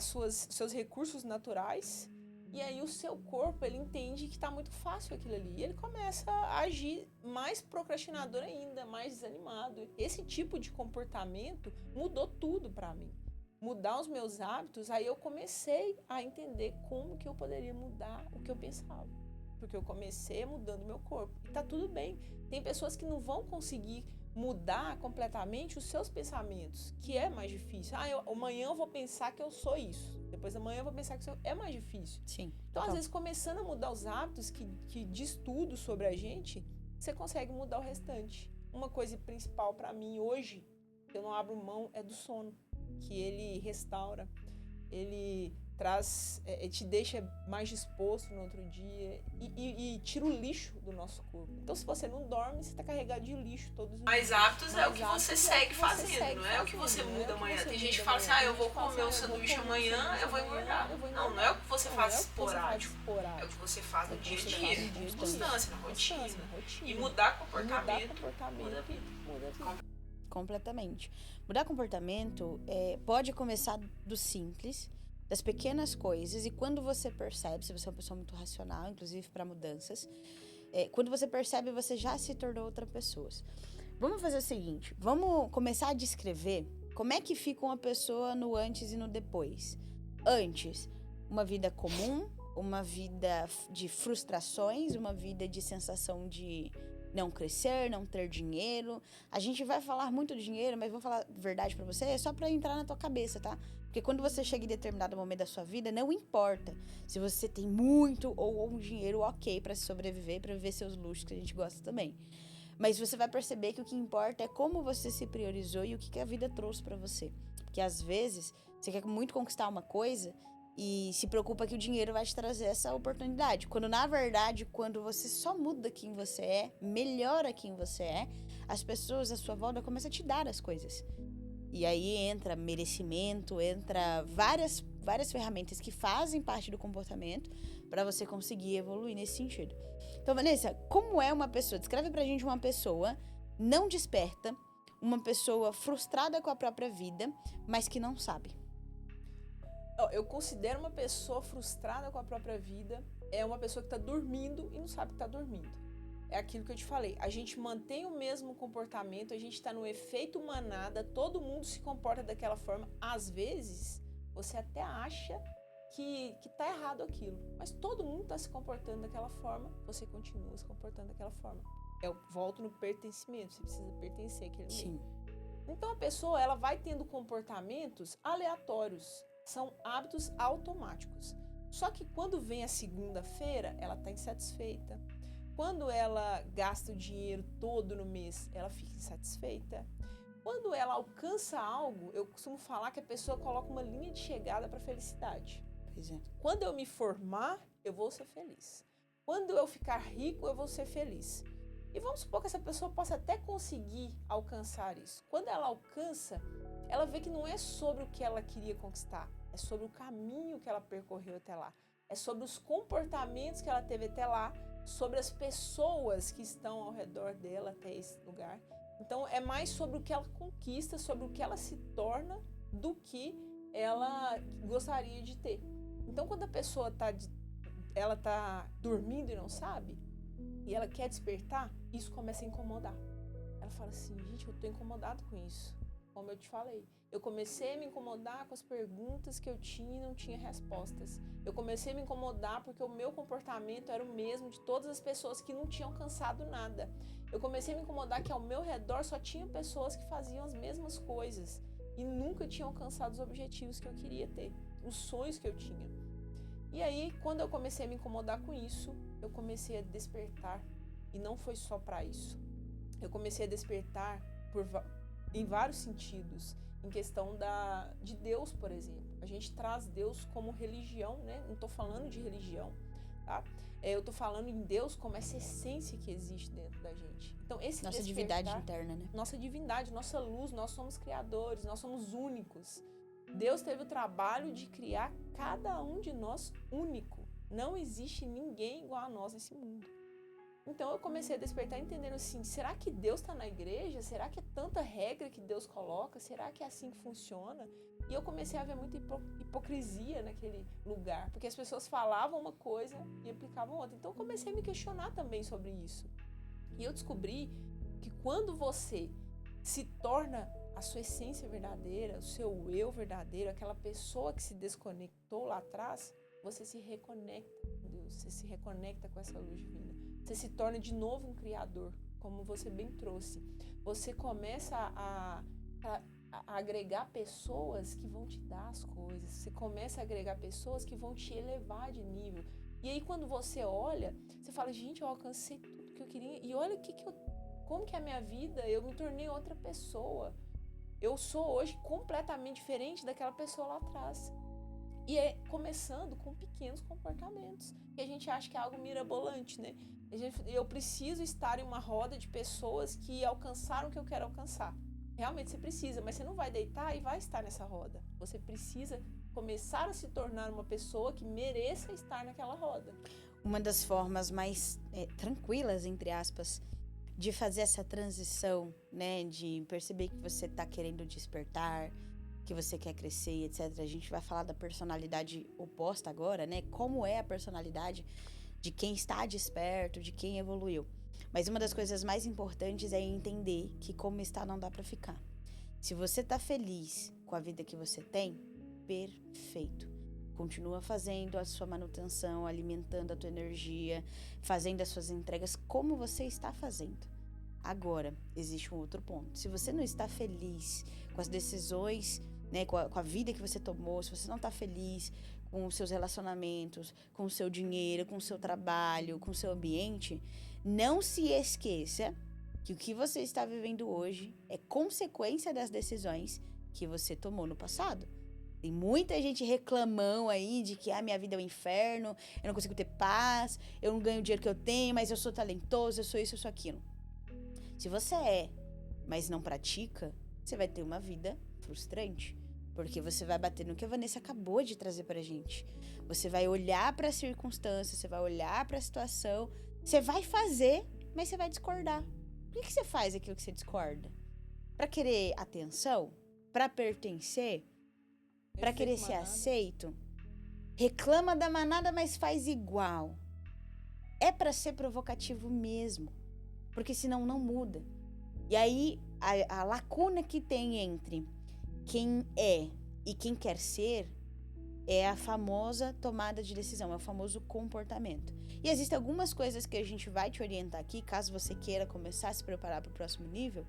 seus recursos naturais, e aí o seu corpo, ele entende que tá muito fácil aquilo ali, e ele começa a agir mais procrastinador ainda, mais desanimado. Esse tipo de comportamento mudou tudo pra mim. Mudar os meus hábitos, aí eu comecei a entender como que eu poderia mudar o que eu pensava. Porque eu comecei mudando meu corpo. E tá tudo bem. Tem pessoas que não vão conseguir mudar completamente os seus pensamentos, que é mais difícil. Amanhã eu vou pensar que eu sou isso. Depois amanhã eu vou pensar que é mais difícil. Sim. Então, às vezes, começando a mudar os hábitos que diz tudo sobre a gente, você consegue mudar o restante. Uma coisa principal pra mim hoje, que eu não abro mão, é do sono. Que ele restaura, ele traz, te deixa mais disposto no outro dia e tira o lixo do nosso corpo. Então, se você não dorme, você está carregado de lixo todos os dias. Mas hábitos é o que você segue fazendo, não é o que você muda amanhã. Tem gente que fala assim, eu vou comer um sanduíche amanhã, eu vou engordar. Não é o que você faz esporádico, é o que você faz no dia a dia, com constância, na rotina. E mudar comportamento muda a vida. Completamente. Mudar comportamento pode começar do simples, das pequenas coisas, e quando você percebe, se você é uma pessoa muito racional, inclusive para mudanças, quando você percebe, você já se tornou outra pessoa. Vamos fazer o seguinte, vamos começar a descrever como é que fica uma pessoa no antes e no depois. Antes, uma vida comum, uma vida de frustrações, uma vida de sensação de não crescer, não ter dinheiro. A gente vai falar muito de dinheiro, mas vou falar a verdade pra você, é só pra entrar na tua cabeça, tá? Porque quando você chega em determinado momento da sua vida, não importa se você tem muito ou um dinheiro ok pra sobreviver, pra viver seus luxos, que a gente gosta também. Mas você vai perceber que o que importa é como você se priorizou e o que a vida trouxe pra você. Porque às vezes você quer muito conquistar uma coisa e se preocupa que o dinheiro vai te trazer essa oportunidade. Quando, na verdade, quando você só muda quem você é, melhora quem você é, as pessoas à sua volta começam a te dar as coisas. E aí entra merecimento, entra várias ferramentas que fazem parte do comportamento para você conseguir evoluir nesse sentido. Então, Vanessa, como é uma pessoa? Descreve pra gente uma pessoa não desperta, uma pessoa frustrada com a própria vida, mas que não sabe. Eu considero uma pessoa frustrada com a própria vida uma pessoa que está dormindo e não sabe que está dormindo. É aquilo que eu te falei. A gente mantém o mesmo comportamento, a gente está no efeito manada, todo mundo se comporta daquela forma. Às vezes, você até acha que tá errado aquilo, mas todo mundo está se comportando daquela forma, você continua se comportando daquela forma. Eu volto no pertencimento, você precisa pertencer àquele meio. Sim. Então, a pessoa ela vai tendo comportamentos aleatórios. São hábitos automáticos. Só que quando vem a segunda-feira, ela está insatisfeita. Quando ela gasta o dinheiro todo no mês, ela fica insatisfeita. Quando ela alcança algo, eu costumo falar que a pessoa coloca uma linha de chegada para a felicidade. Pois é. Quando eu me formar, eu vou ser feliz. Quando eu ficar rico, eu vou ser feliz. E vamos supor que essa pessoa possa até conseguir alcançar isso. Quando ela alcança, ela vê que não é sobre o que ela queria conquistar, é sobre o caminho que ela percorreu até lá. É sobre os comportamentos que ela teve até lá sobre as pessoas que estão ao redor dela até esse lugar. Então, é mais sobre o que ela conquista, sobre o que ela se torna, do que ela gostaria de ter. Então, quando a pessoa ela tá dormindo e não sabe, e ela quer despertar, isso começa a incomodar. Ela fala assim, gente, eu tô incomodado com isso. Como eu te falei, eu comecei a me incomodar com as perguntas que eu tinha e não tinha respostas. Eu comecei a me incomodar porque o meu comportamento era o mesmo de todas as pessoas que não tinham alcançado nada. Eu comecei a me incomodar que ao meu redor só tinha pessoas que faziam as mesmas coisas e nunca tinham alcançado os objetivos que eu queria ter, os sonhos que eu tinha. E aí, quando eu comecei a me incomodar com isso, eu comecei a despertar. E não foi só para isso. Eu comecei a despertar em vários sentidos. Em questão de Deus, por exemplo. A gente traz Deus como religião, né? Não estou falando de religião, tá? Eu estou falando em Deus como essa essência que existe dentro da gente. Então, nossa divindade interna, né? Nossa divindade, nossa luz, nós somos criadores, nós somos únicos. Deus teve o trabalho de criar cada um de nós único. Não existe ninguém igual a nós nesse mundo. Então eu comecei a despertar entendendo assim, será que Deus está na igreja? Será que é tanta regra que Deus coloca? Será que é assim que funciona? E eu comecei a ver muita hipocrisia naquele lugar, porque as pessoas falavam uma coisa e aplicavam outra. Então eu comecei a me questionar também sobre isso. E eu descobri que quando você se torna a sua essência verdadeira, o seu eu verdadeiro, aquela pessoa que se desconectou lá atrás, você se reconecta com Deus, você se reconecta com essa luz divina. Você se torna de novo um criador, como você bem trouxe. Você começa a agregar pessoas que vão te dar as coisas. Você começa a agregar pessoas que vão te elevar de nível. E aí quando você olha, você fala, gente, eu alcancei tudo que eu queria. E olha como que é a minha vida, eu me tornei outra pessoa. Eu sou hoje completamente diferente daquela pessoa lá atrás. E é começando com pequenos comportamentos, que a gente acha que é algo mirabolante, né? Eu preciso estar em uma roda de pessoas que alcançaram o que eu quero alcançar. Realmente você precisa, mas você não vai deitar e vai estar nessa roda. Você precisa começar a se tornar uma pessoa que mereça estar naquela roda. Uma das formas mais tranquilas, entre aspas, de fazer essa transição, né? De perceber que você está querendo despertar, que você quer crescer, etc. A gente vai falar da personalidade oposta agora, né? Como é a personalidade de quem está desperto, de quem evoluiu. Mas uma das coisas mais importantes é entender que como está não dá pra ficar. Se você tá feliz com a vida que você tem, perfeito. Continua fazendo a sua manutenção, alimentando a tua energia, fazendo as suas entregas como você está fazendo. Agora, existe um outro ponto. Se você não está feliz com as decisões, né, com a vida que você tomou, se você não está feliz com os seus relacionamentos, com o seu dinheiro, com o seu trabalho, com o seu ambiente, não se esqueça que o que você está vivendo hoje é consequência das decisões que você tomou no passado. Tem muita gente reclamando aí de que minha vida é um inferno, eu não consigo ter paz, eu não ganho o dinheiro que eu tenho, mas eu sou talentoso, eu sou isso, eu sou aquilo. Se você mas não pratica, você vai ter uma vida frustrante. Porque você vai bater no que a Vanessa acabou de trazer pra gente. Você vai olhar para as circunstâncias, você vai olhar para a situação, você vai fazer, mas você vai discordar. Por que você faz aquilo que você discorda? Pra querer atenção? Pra pertencer? Pra querer ser aceito? Reclama da manada, mas faz igual. É pra ser provocativo mesmo. Porque senão não muda. E aí, a lacuna que tem entre quem é e quem quer ser é a famosa tomada de decisão, é o famoso comportamento. E existem algumas coisas que a gente vai te orientar aqui, caso você queira começar a se preparar para o próximo nível,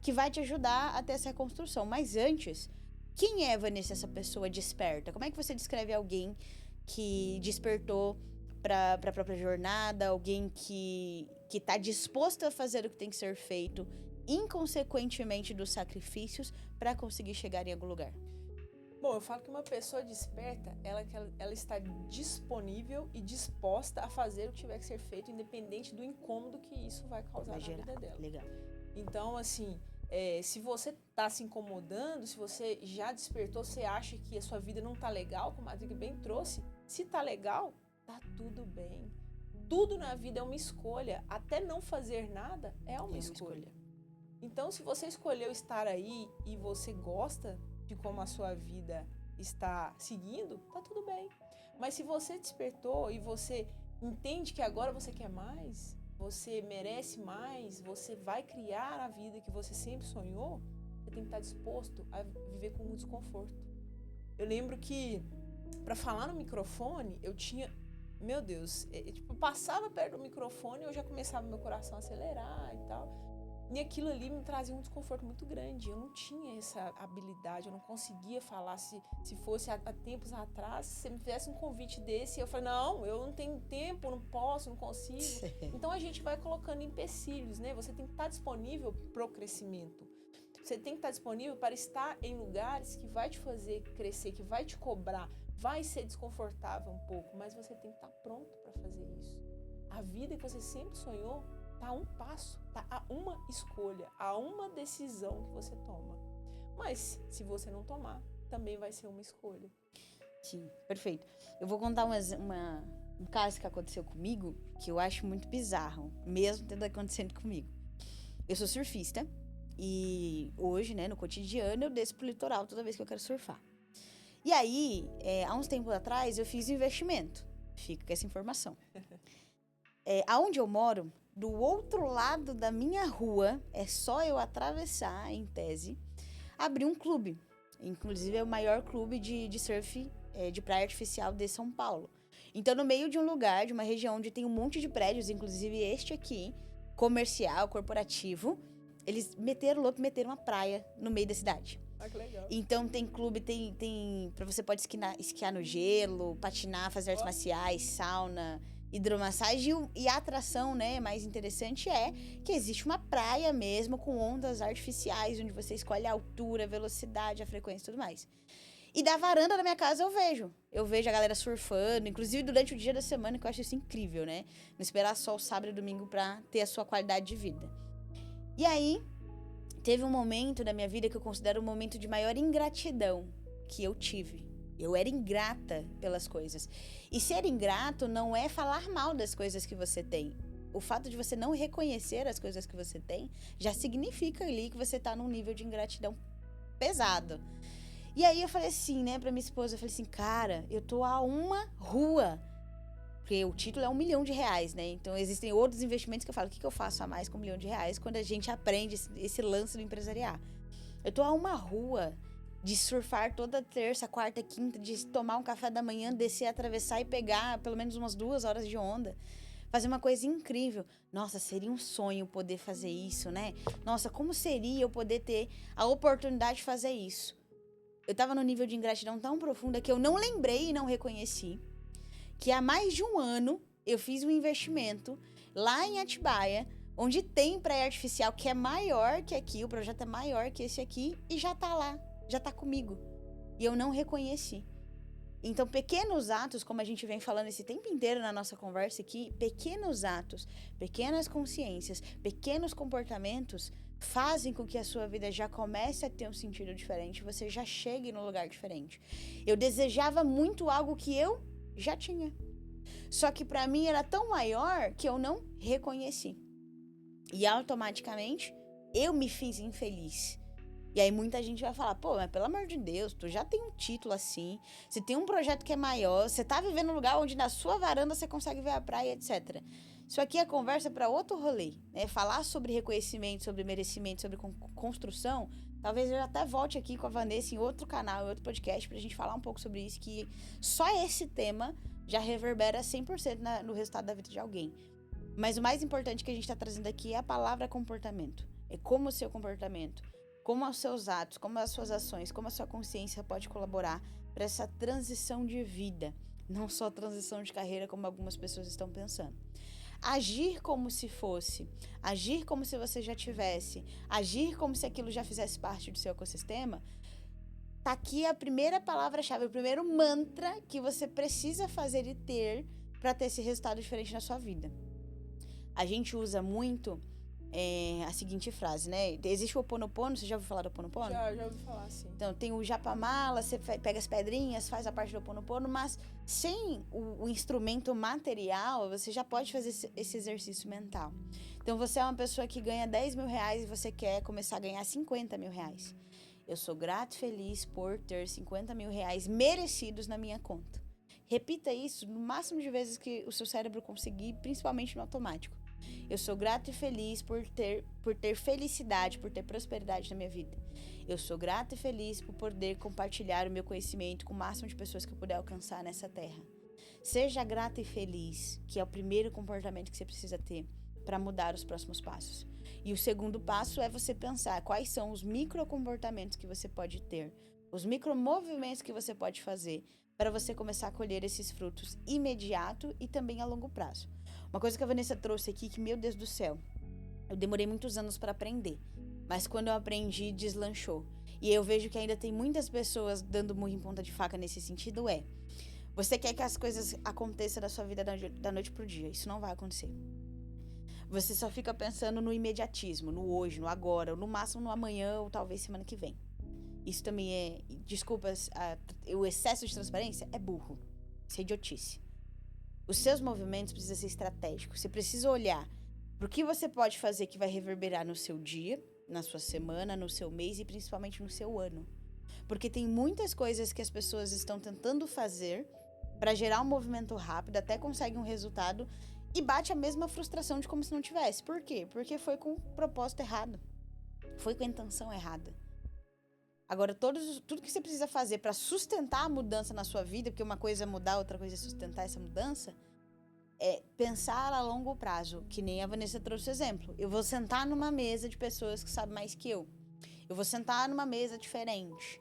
que vai te ajudar a ter essa construção. Mas antes, quem é, Vanessa, essa pessoa desperta? Como é que você descreve alguém que despertou para a própria jornada, alguém que está disposto a fazer o que tem que ser feito, inconsequentemente dos sacrifícios, para conseguir chegar em algum lugar? Bom, eu falo que uma pessoa desperta, ela está disponível e disposta a fazer o que tiver que ser feito, independente do incômodo que isso vai causar na vida dela. Legal. Então, assim, se você está se incomodando, se você já despertou, você acha que a sua vida não está legal, como a Adri bem trouxe, se está legal, tá tudo bem. Tudo na vida é uma escolha. Até não fazer nada é uma escolha. Então, se você escolheu estar aí e você gosta de como a sua vida está seguindo, tá tudo bem. Mas se você despertou e você entende que agora você quer mais, você merece mais, você vai criar a vida que você sempre sonhou, você tem que estar disposto a viver com um desconforto. Eu lembro que, para falar no microfone, eu tinha... Meu Deus, tipo, passava perto do microfone e eu já começava meu coração a acelerar e tal. E aquilo ali me trazia um desconforto muito grande. Eu não tinha essa habilidade, eu não conseguia falar. Se fosse há tempos atrás, se você me fizesse um convite desse, eu falei, não, eu não tenho tempo, não posso, não consigo. Então a gente vai colocando empecilhos, né? Você tem que estar disponível para o crescimento. Você tem que estar disponível para estar em lugares que vai te fazer crescer, que vai te cobrar. Vai ser desconfortável um pouco, mas você tem que estar pronto para fazer isso. A vida que você sempre sonhou está a um passo, está a uma escolha, a uma decisão que você toma. Mas, se você não tomar, também vai ser uma escolha. Sim, perfeito. Eu vou contar um caso que aconteceu comigo, que eu acho muito bizarro, mesmo tendo acontecido comigo. Eu sou surfista e hoje, né, no cotidiano, eu desço pro litoral toda vez que eu quero surfar. E aí, há uns tempos atrás, eu fiz um investimento. Fica com essa informação. Aonde eu moro, do outro lado da minha rua, é só eu atravessar, em tese, abrir um clube. Inclusive, é o maior clube de surf de praia artificial de São Paulo. Então, no meio de um lugar, de uma região onde tem um monte de prédios, inclusive este aqui, comercial, corporativo, eles meteram uma praia no meio da cidade. Ah, que legal. Então, tem clube, você pode esquiar no gelo, patinar, fazer artes marciais, sauna, hidromassagem. E a atração, né, mais interessante é que existe uma praia mesmo com ondas artificiais, onde você escolhe a altura, a velocidade, a frequência e tudo mais. E da varanda da minha casa eu vejo a galera surfando, inclusive durante o dia da semana, que eu acho isso incrível, né? Não esperar só o sábado e domingo pra ter a sua qualidade de vida. E aí, teve um momento na minha vida que eu considero um momento de maior ingratidão que eu tive. Eu era ingrata pelas coisas. E ser ingrato não é falar mal das coisas que você tem. O fato de você não reconhecer as coisas que você tem já significa ali que você tá num nível de ingratidão pesado. E aí eu falei assim, né, pra minha esposa, eu falei assim, cara, eu tô a uma rua. Porque o título é R$1 milhão, né? Então existem outros investimentos que eu falo, o que eu faço a mais com R$1 milhão quando a gente aprende esse lance do empresariar? Eu tô a uma rua de surfar toda terça, quarta, quinta, de tomar um café da manhã, descer, atravessar e pegar pelo menos umas 2 horas de onda. Fazer uma coisa incrível. Nossa, seria um sonho poder fazer isso, né? Nossa, como seria eu poder ter a oportunidade de fazer isso? Eu tava num nível de ingratidão tão profunda que eu não lembrei e não reconheci que há mais de um ano eu fiz um investimento lá em Atibaia, onde tem praia artificial que é maior que aqui, o projeto é maior que esse aqui, e já tá lá, já tá comigo. E eu não reconheci. Então, pequenos atos, como a gente vem falando esse tempo inteiro na nossa conversa aqui, pequenos atos, pequenas consciências, pequenos comportamentos fazem com que a sua vida já comece a ter um sentido diferente, você já chegue num lugar diferente. Eu desejava muito algo que eu já tinha. Só que pra mim era tão maior que eu não reconheci. E automaticamente eu me fiz infeliz. E aí muita gente vai falar, pô, mas pelo amor de Deus, tu já tem um título assim, você tem um projeto que é maior, você tá vivendo num lugar onde na sua varanda você consegue ver a praia, etc. Isso aqui é conversa para outro rolê, né? Falar sobre reconhecimento, sobre merecimento, sobre construção, talvez eu até volte aqui com a Vanessa em outro canal, em outro podcast, pra gente falar um pouco sobre isso, que só esse tema já reverbera 100% no resultado da vida de alguém. Mas o mais importante que a gente tá trazendo aqui é a palavra comportamento. É como o seu comportamento, como os seus atos, como as suas ações, como a sua consciência pode colaborar para essa transição de vida. Não só transição de carreira, como algumas pessoas estão pensando. Agir como se fosse, agir como se você já tivesse, agir como se aquilo já fizesse parte do seu ecossistema, tá aqui a primeira palavra-chave, o primeiro mantra que você precisa fazer e ter para ter esse resultado diferente na sua vida. A gente usa muito a seguinte frase, né? Existe o Ho Oponopono, você já ouviu falar do Ho Oponopono? Já ouvi falar, sim. Então, tem o Japamala, você pega as pedrinhas, faz a parte do Ho Oponopono, mas sem o instrumento material, você já pode fazer esse exercício mental. Então, você é uma pessoa que ganha 10 mil reais e você quer começar a ganhar 50 mil reais. Eu sou grato e feliz por ter 50 mil reais merecidos na minha conta. Repita isso no máximo de vezes que o seu cérebro conseguir, principalmente no automático. Eu sou grato e feliz por ter felicidade, por ter prosperidade na minha vida. Eu sou grato e feliz por poder compartilhar o meu conhecimento com o máximo de pessoas que eu puder alcançar nessa terra. Seja grato e feliz, que é o primeiro comportamento que você precisa ter para mudar os próximos passos. E o segundo passo é você pensar quais são os microcomportamentos que você pode ter, os micromovimentos que você pode fazer para você começar a colher esses frutos imediato e também a longo prazo. Uma coisa que a Vanessa trouxe aqui, que, meu Deus do céu, eu demorei muitos anos para aprender, mas quando eu aprendi, deslanchou. E eu vejo que ainda tem muitas pessoas dando murro em ponta de faca nesse sentido, você quer que as coisas aconteçam na sua vida da noite pro dia. Isso não vai acontecer. Você só fica pensando no imediatismo, no hoje, no agora, ou no máximo no amanhã, ou talvez semana que vem. Isso também desculpas, o excesso de transparência é burro. Isso é idiotice. Os seus movimentos precisam ser estratégicos. Você precisa olhar para o que você pode fazer que vai reverberar no seu dia, na sua semana, no seu mês e principalmente no seu ano. Porque tem muitas coisas que as pessoas estão tentando fazer para gerar um movimento rápido, até conseguem um resultado e bate a mesma frustração de como se não tivesse. Por quê? Porque foi com o propósito errado. Foi com a intenção errada. Agora, tudo que você precisa fazer para sustentar a mudança na sua vida, porque uma coisa é mudar, outra coisa é sustentar essa mudança, é pensar a longo prazo, que nem a Vanessa trouxe o exemplo. Eu vou sentar numa mesa de pessoas que sabem mais que eu. Eu vou sentar numa mesa diferente.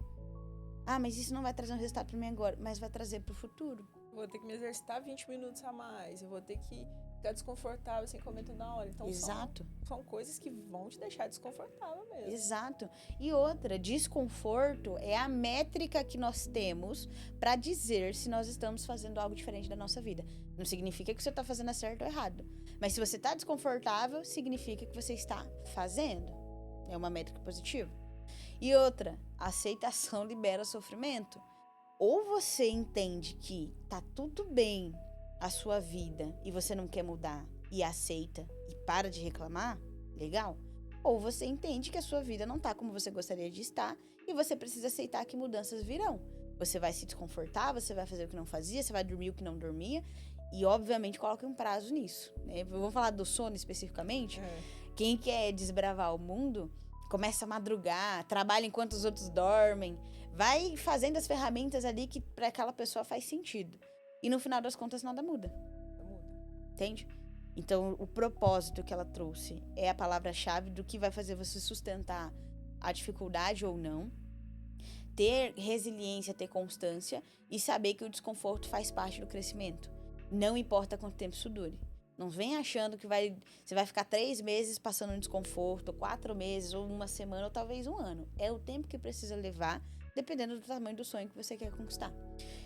Mas isso não vai trazer um resultado para mim agora, mas vai trazer para o futuro. Vou ter que me exercitar 20 minutos a mais. Eu vou ter que ficar desconfortável sem comer toda hora. Então, exato. São coisas que vão te deixar desconfortável mesmo. Exato. E outra, desconforto é a métrica que nós temos para dizer se nós estamos fazendo algo diferente da nossa vida. Não significa que você está fazendo certo ou errado. Mas se você está desconfortável, significa que você está fazendo. É uma métrica positiva. E outra, aceitação libera sofrimento. Ou você entende que tá tudo bem a sua vida e você não quer mudar e aceita e para de reclamar, legal? Ou você entende que a sua vida não tá como você gostaria de estar e você precisa aceitar que mudanças virão. Você vai se desconfortar, você vai fazer o que não fazia, você vai dormir o que não dormia e, obviamente, coloque um prazo nisso, né? Vamos falar do sono especificamente. Quem quer desbravar o mundo, começa a madrugar, trabalha enquanto os outros dormem, vai fazendo as ferramentas ali que para aquela pessoa faz sentido. E no final das contas nada muda. Entende? Então o propósito que ela trouxe é a palavra-chave do que vai fazer você sustentar a dificuldade ou não. Ter resiliência, ter constância e saber que o desconforto faz parte do crescimento. Não importa quanto tempo isso dure. Não vem achando que você vai ficar 3 meses passando um desconforto, 4 meses, ou 1 semana, ou talvez 1 ano. É o tempo que precisa levar, dependendo do tamanho do sonho que você quer conquistar.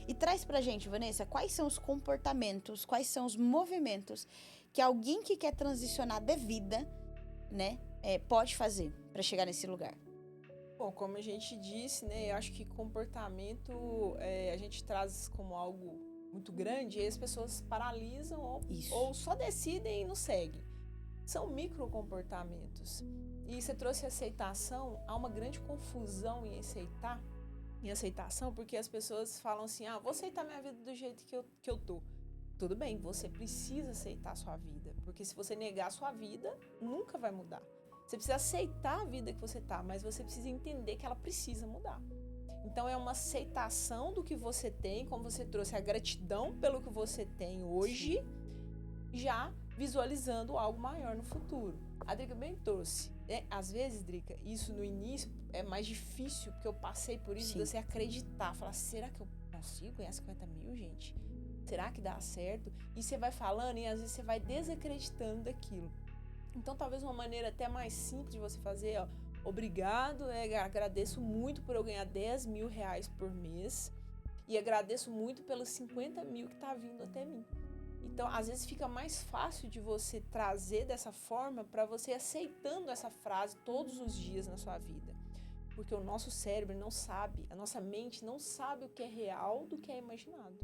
E traz pra gente, Vanessa, quais são os comportamentos, quais são os movimentos que alguém que quer transicionar de vida, né, pode fazer para chegar nesse lugar? Bom, como a gente disse, né, eu acho que comportamento a gente traz como algo muito grande e as pessoas paralisam ou só decidem e não seguem. São microcomportamentos. E você trouxe aceitação, há uma grande confusão em aceitação, porque as pessoas falam assim, vou aceitar minha vida do jeito que eu tô. Tudo bem, você precisa aceitar a sua vida, porque se você negar a sua vida, nunca vai mudar. Você precisa aceitar a vida que você tá, mas você precisa entender que ela precisa mudar. Então, é uma aceitação do que você tem, como você trouxe a gratidão pelo que você tem hoje, já visualizando algo maior no futuro. A Drica bem trouxe. Às vezes, Drica, isso no início é mais difícil, porque eu passei por isso, de você acreditar. Falar, será que eu consigo ganhar 50 mil, gente? Será que dá certo? E você vai falando e às vezes você vai desacreditando daquilo. Então, talvez uma maneira até mais simples de você fazer, obrigado, agradeço muito por eu ganhar 10 mil reais por mês e agradeço muito pelos 50 mil que tá vindo até mim. Então, às vezes fica mais fácil de você trazer dessa forma para você aceitando essa frase todos os dias na sua vida. Porque o nosso cérebro não sabe, a nossa mente não sabe o que é real do que é imaginado.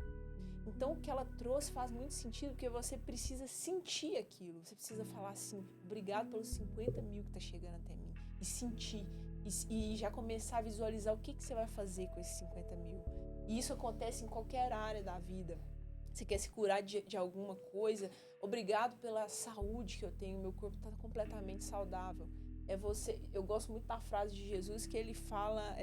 Então, o que ela trouxe faz muito sentido, porque você precisa sentir aquilo. Você precisa falar assim, obrigado pelos 50 mil que tá chegando até mim. E sentir. E já começar a visualizar o que você vai fazer com esses 50 mil. E isso acontece em qualquer área da vida. Você quer se curar de alguma coisa? Obrigado pela saúde que eu tenho. Meu corpo está completamente saudável. Eu gosto muito da frase de Jesus que ele fala,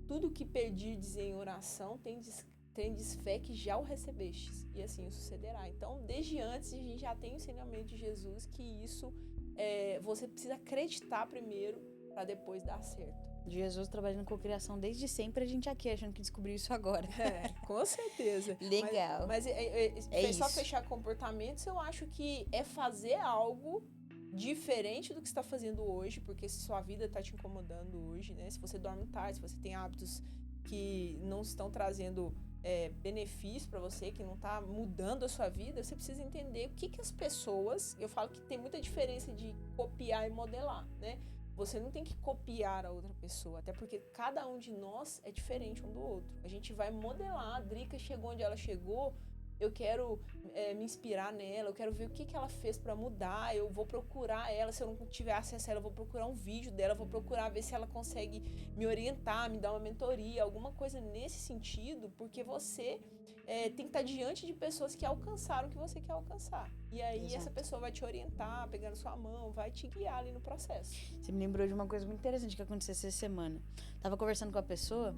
tudo que pedirdes em oração, tendes fé que já o recebestes. E assim o sucederá. Então, desde antes, a gente já tem o ensinamento de Jesus que isso, você precisa acreditar primeiro para depois dar certo. Jesus trabalhando com criação desde sempre, a gente aqui achando que descobriu isso agora. Com certeza. Legal. Mas só fechar comportamentos, eu acho que é fazer algo diferente do que você está fazendo hoje, porque se sua vida está te incomodando hoje, né? Se você dorme tarde, se você tem hábitos que não estão trazendo benefício para você, que não está mudando a sua vida, você precisa entender o que as pessoas... Eu falo que tem muita diferença de copiar e modelar, né? Você não tem que copiar a outra pessoa, até porque cada um de nós é diferente um do outro. A gente vai modelar. A Drica chegou onde ela chegou, eu quero me inspirar nela, eu quero ver o que ela fez para mudar, eu vou procurar ela, se eu não tiver acesso a ela, eu vou procurar um vídeo dela, vou procurar ver se ela consegue me orientar, me dar uma mentoria, alguma coisa nesse sentido, porque você tem que estar diante de pessoas que alcançaram o que você quer alcançar. E aí Exato. Essa pessoa vai te orientar, pegando sua mão, vai te guiar ali no processo. Você me lembrou de uma coisa muito interessante que aconteceu essa semana. Tava conversando com a pessoa,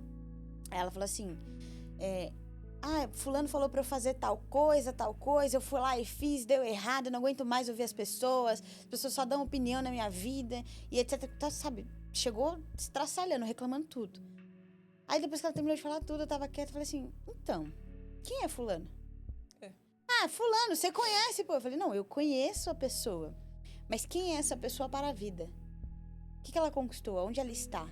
aí ela falou assim, fulano falou pra eu fazer tal coisa, eu fui lá e fiz, deu errado, eu não aguento mais ouvir as pessoas só dão opinião na minha vida, e etc. Tá, sabe, chegou estraçalhando, reclamando tudo. Aí depois que ela terminou de falar tudo, eu tava quieta e falei assim, então, quem é fulano? Fulano, você conhece, pô. Eu falei, não, eu conheço a pessoa, mas quem é essa pessoa para a vida? O que ela conquistou? Onde ela está?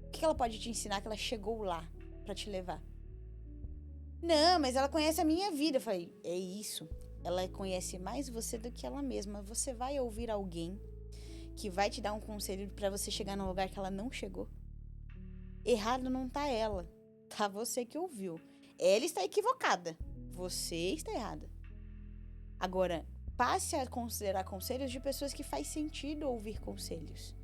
O que ela pode te ensinar que ela chegou lá pra te levar? Não, mas ela conhece a minha vida. Eu falei, é isso. Ela conhece mais você do que ela mesma. Você vai ouvir alguém que vai te dar um conselho pra você chegar num lugar que ela não chegou? Errado não tá ela. Tá você que ouviu. Ela está equivocada. Você está errada. Agora, passe a considerar conselhos de pessoas que faz sentido ouvir conselhos.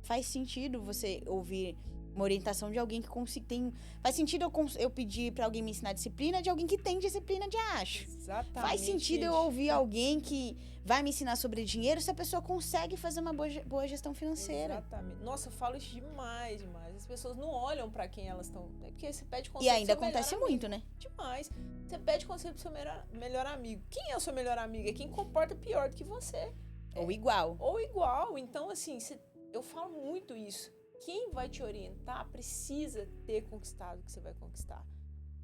Faz sentido você ouvir uma orientação de alguém que tem... Faz sentido eu pedir pra alguém me ensinar disciplina de alguém que tem disciplina de acho. Exatamente. Faz sentido eu ouvir alguém que vai me ensinar sobre dinheiro se a pessoa consegue fazer uma boa gestão financeira. Exatamente. Nossa, eu falo isso demais. As pessoas não olham pra quem elas estão... É porque você pede conselho. E ainda acontece muito, né? Demais. Você pede conselho pro seu melhor amigo. Quem é o seu melhor amigo? É quem comporta pior do que você. Ou igual. Ou igual. Então, assim, eu falo muito isso. Quem vai te orientar precisa ter conquistado o que você vai conquistar.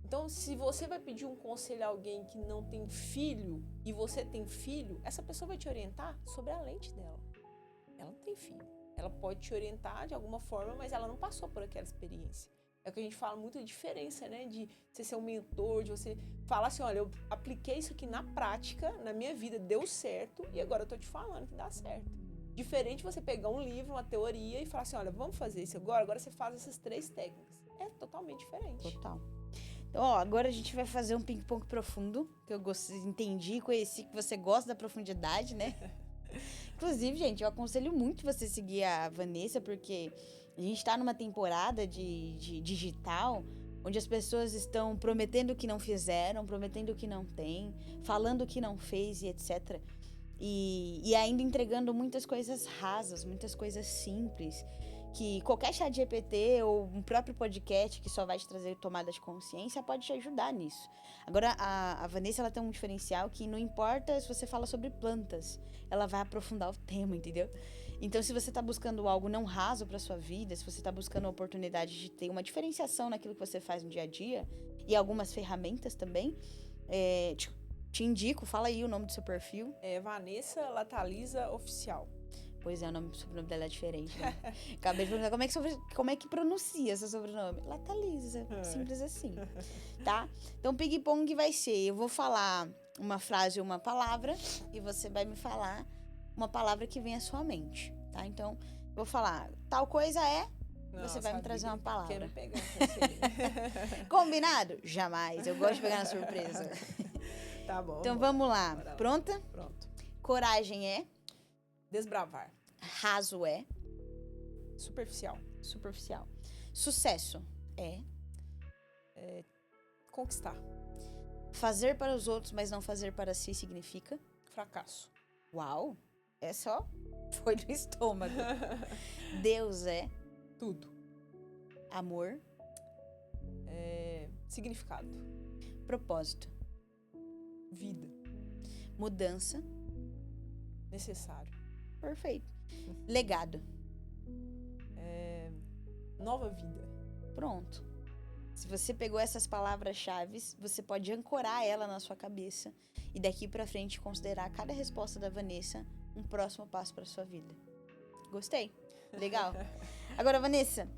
Então, se você vai pedir um conselho a alguém que não tem filho e você tem filho, essa pessoa vai te orientar sobre a lente dela. Ela não tem filho. Ela pode te orientar de alguma forma, mas ela não passou por aquela experiência. É o que a gente fala muito de diferença, né? De você ser um mentor, de você falar assim, olha, eu apliquei isso aqui na prática, na minha vida, deu certo e agora eu tô te falando que dá certo. Diferente você pegar um livro, uma teoria e falar assim, olha, vamos fazer isso agora você faz essas 3 técnicas. É totalmente diferente. Total. Então, agora a gente vai fazer um ping-pong profundo, que eu entendi, conheci que você gosta da profundidade, né? Inclusive, gente, eu aconselho muito você seguir a Vanessa, porque a gente tá numa temporada de digital, onde as pessoas estão prometendo o que não fizeram, prometendo o que não tem, falando o que não fez e etc., E ainda entregando muitas coisas rasas, muitas coisas simples, que qualquer chat GPT ou um próprio podcast que só vai te trazer tomada de consciência pode te ajudar nisso. Agora, a Vanessa, ela tem um diferencial que não importa se você fala sobre plantas, ela vai aprofundar o tema, entendeu? Então, se você está buscando algo não raso para sua vida, se você está buscando a oportunidade de ter uma diferenciação naquilo que você faz no dia a dia e algumas ferramentas também, te indico, fala aí o nome do seu perfil. É Vanessa Lataliza Oficial. Pois é, o sobrenome dela é diferente, né? Acabei de perguntar como é que pronuncia seu sobrenome. Lataliza, simples assim, tá? Então, ping-pong vai ser, eu vou falar uma frase ou uma palavra e você vai me falar uma palavra que vem à sua mente, tá? Então, eu vou falar, tal coisa é... Você vai me trazer uma palavra. Quer me pegar, assim. Combinado? Jamais. Eu gosto de pegar na surpresa. Tá bom. Então vamos lá. Bora lá. Pronta? Pronto. Coragem é? Desbravar. Raso é? Superficial. Superficial. Sucesso é? Conquistar. Fazer para os outros, mas não fazer para si significa? Fracasso. Uau! É só? Foi do estômago. Deus é? Tudo. Amor? Significado. Propósito? Vida. Mudança? Necessário. Perfeito. Legado? Nova vida. Pronto. Se você pegou essas palavras-chave, você pode ancorar ela na sua cabeça e daqui pra frente considerar cada resposta da Vanessa um próximo passo para sua vida. Gostei. Legal. Agora, Vanessa,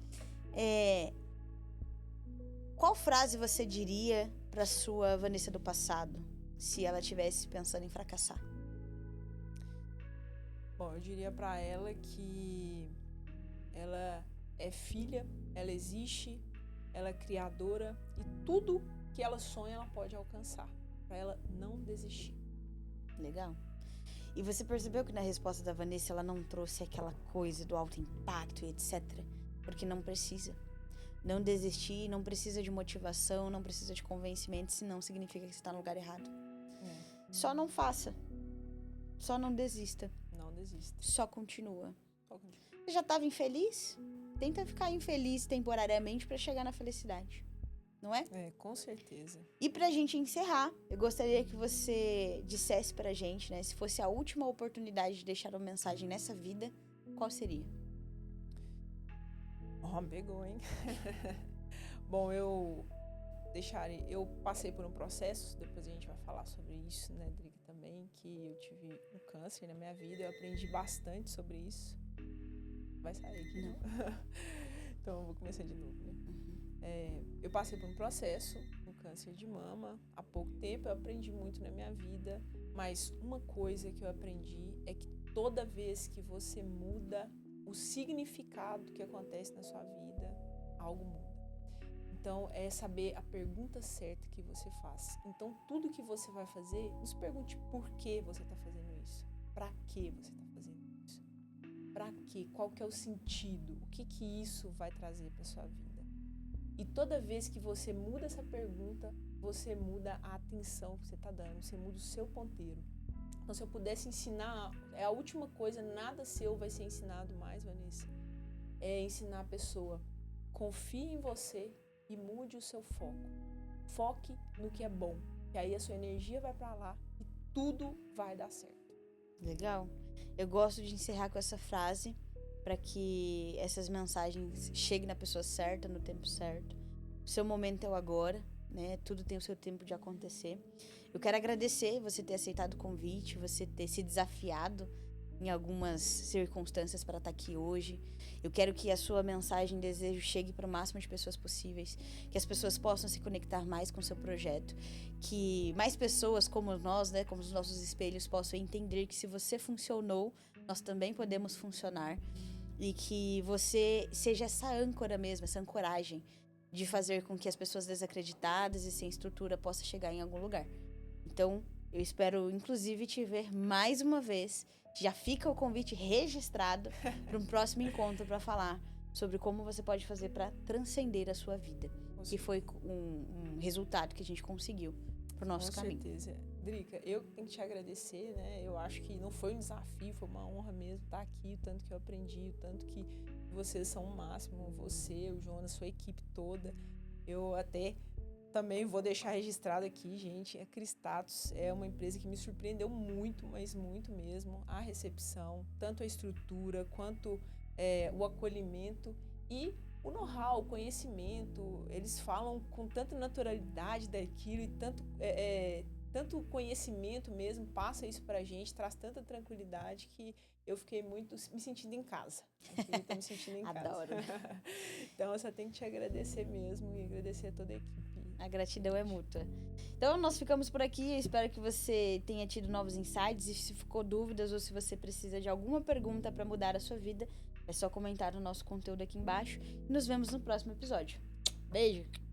qual frase você diria pra sua Vanessa do passado, se ela estivesse pensando em fracassar? Bom, eu diria pra ela que ela é filha, ela existe, ela é criadora e tudo que ela sonha ela pode alcançar. Pra ela não desistir. Legal. E você percebeu que na resposta da Vanessa ela não trouxe aquela coisa do alto impacto e etc. Porque não precisa. Não desistir, não precisa de motivação, não precisa de convencimento, senão significa que você está no lugar errado. Só não faça. Só não desista. Não desista. Só continua. Só continua. Você já estava infeliz? Tenta ficar infeliz temporariamente para chegar na felicidade. Não é? Com certeza. E pra gente encerrar, eu gostaria que você dissesse pra gente, né? Se fosse a última oportunidade de deixar uma mensagem nessa vida, qual seria? Pegou, hein? Bom, eu passei por um processo, depois a gente vai falar sobre isso, né, Drica, também, que eu tive um câncer na minha vida, eu aprendi bastante sobre isso. Vai sair aqui, não? Então eu vou começar de novo, né? Eu passei por um processo, um câncer de mama, há pouco tempo, eu aprendi muito na minha vida, mas uma coisa que eu aprendi é que toda vez que você muda o significado que acontece na sua vida, algo muda. Então, é saber a pergunta certa que você faz. Então, tudo que você vai fazer, não se pergunte por que você está fazendo isso. Para que você está fazendo isso? Para quê? Qual que é o sentido? O que isso vai trazer para sua vida? E toda vez que você muda essa pergunta, você muda a atenção que você está dando, você muda o seu ponteiro. Então, se eu pudesse ensinar, é a última coisa, nada seu vai ser ensinado mais, Vanessa, é ensinar a pessoa, confie em você e mude o seu foco. Foque no que é bom, que aí a sua energia vai para lá e tudo vai dar certo. Legal. Eu gosto de encerrar com essa frase para que essas mensagens cheguem na pessoa certa, no tempo certo. O seu momento é o agora, né? Tudo tem o seu tempo de acontecer. Eu quero agradecer você ter aceitado o convite, você ter se desafiado em algumas circunstâncias para estar aqui hoje. Eu quero que a sua mensagem de desejo chegue para o máximo de pessoas possíveis, que as pessoas possam se conectar mais com o seu projeto, que mais pessoas como nós, né, como os nossos espelhos, possam entender que se você funcionou, nós também podemos funcionar, e que você seja essa âncora mesmo, essa ancoragem de fazer com que as pessoas desacreditadas e sem estrutura possam chegar em algum lugar. Então, eu espero, inclusive, te ver mais uma vez. Já fica o convite registrado para um próximo encontro para falar sobre como você pode fazer para transcender a sua vida. Que foi um resultado que a gente conseguiu para o nosso caminho. Com certeza. Drica, eu tenho que te agradecer, né? Eu acho que não foi um desafio, foi uma honra mesmo estar aqui, o tanto que eu aprendi, o tanto que vocês são o máximo, você, o Jonas, sua equipe toda. Eu até também vou deixar registrado aqui, gente, a Cristatus é uma empresa que me surpreendeu muito, mas muito mesmo, a recepção, tanto a estrutura, quanto o acolhimento e o know-how, o conhecimento. Eles falam com tanta naturalidade daquilo e tanto conhecimento mesmo, passa isso pra gente, traz tanta tranquilidade que eu fiquei muito me sentindo em casa. Tô me sentindo em casa. Adoro. Então, eu só tenho que te agradecer mesmo e agradecer a toda a equipe A gratidão é mútua. Então, nós ficamos por aqui. Eu espero que você tenha tido novos insights. E se ficou dúvidas ou se você precisa de alguma pergunta para mudar a sua vida, é só comentar no nosso conteúdo aqui embaixo. E nos vemos no próximo episódio. Beijo!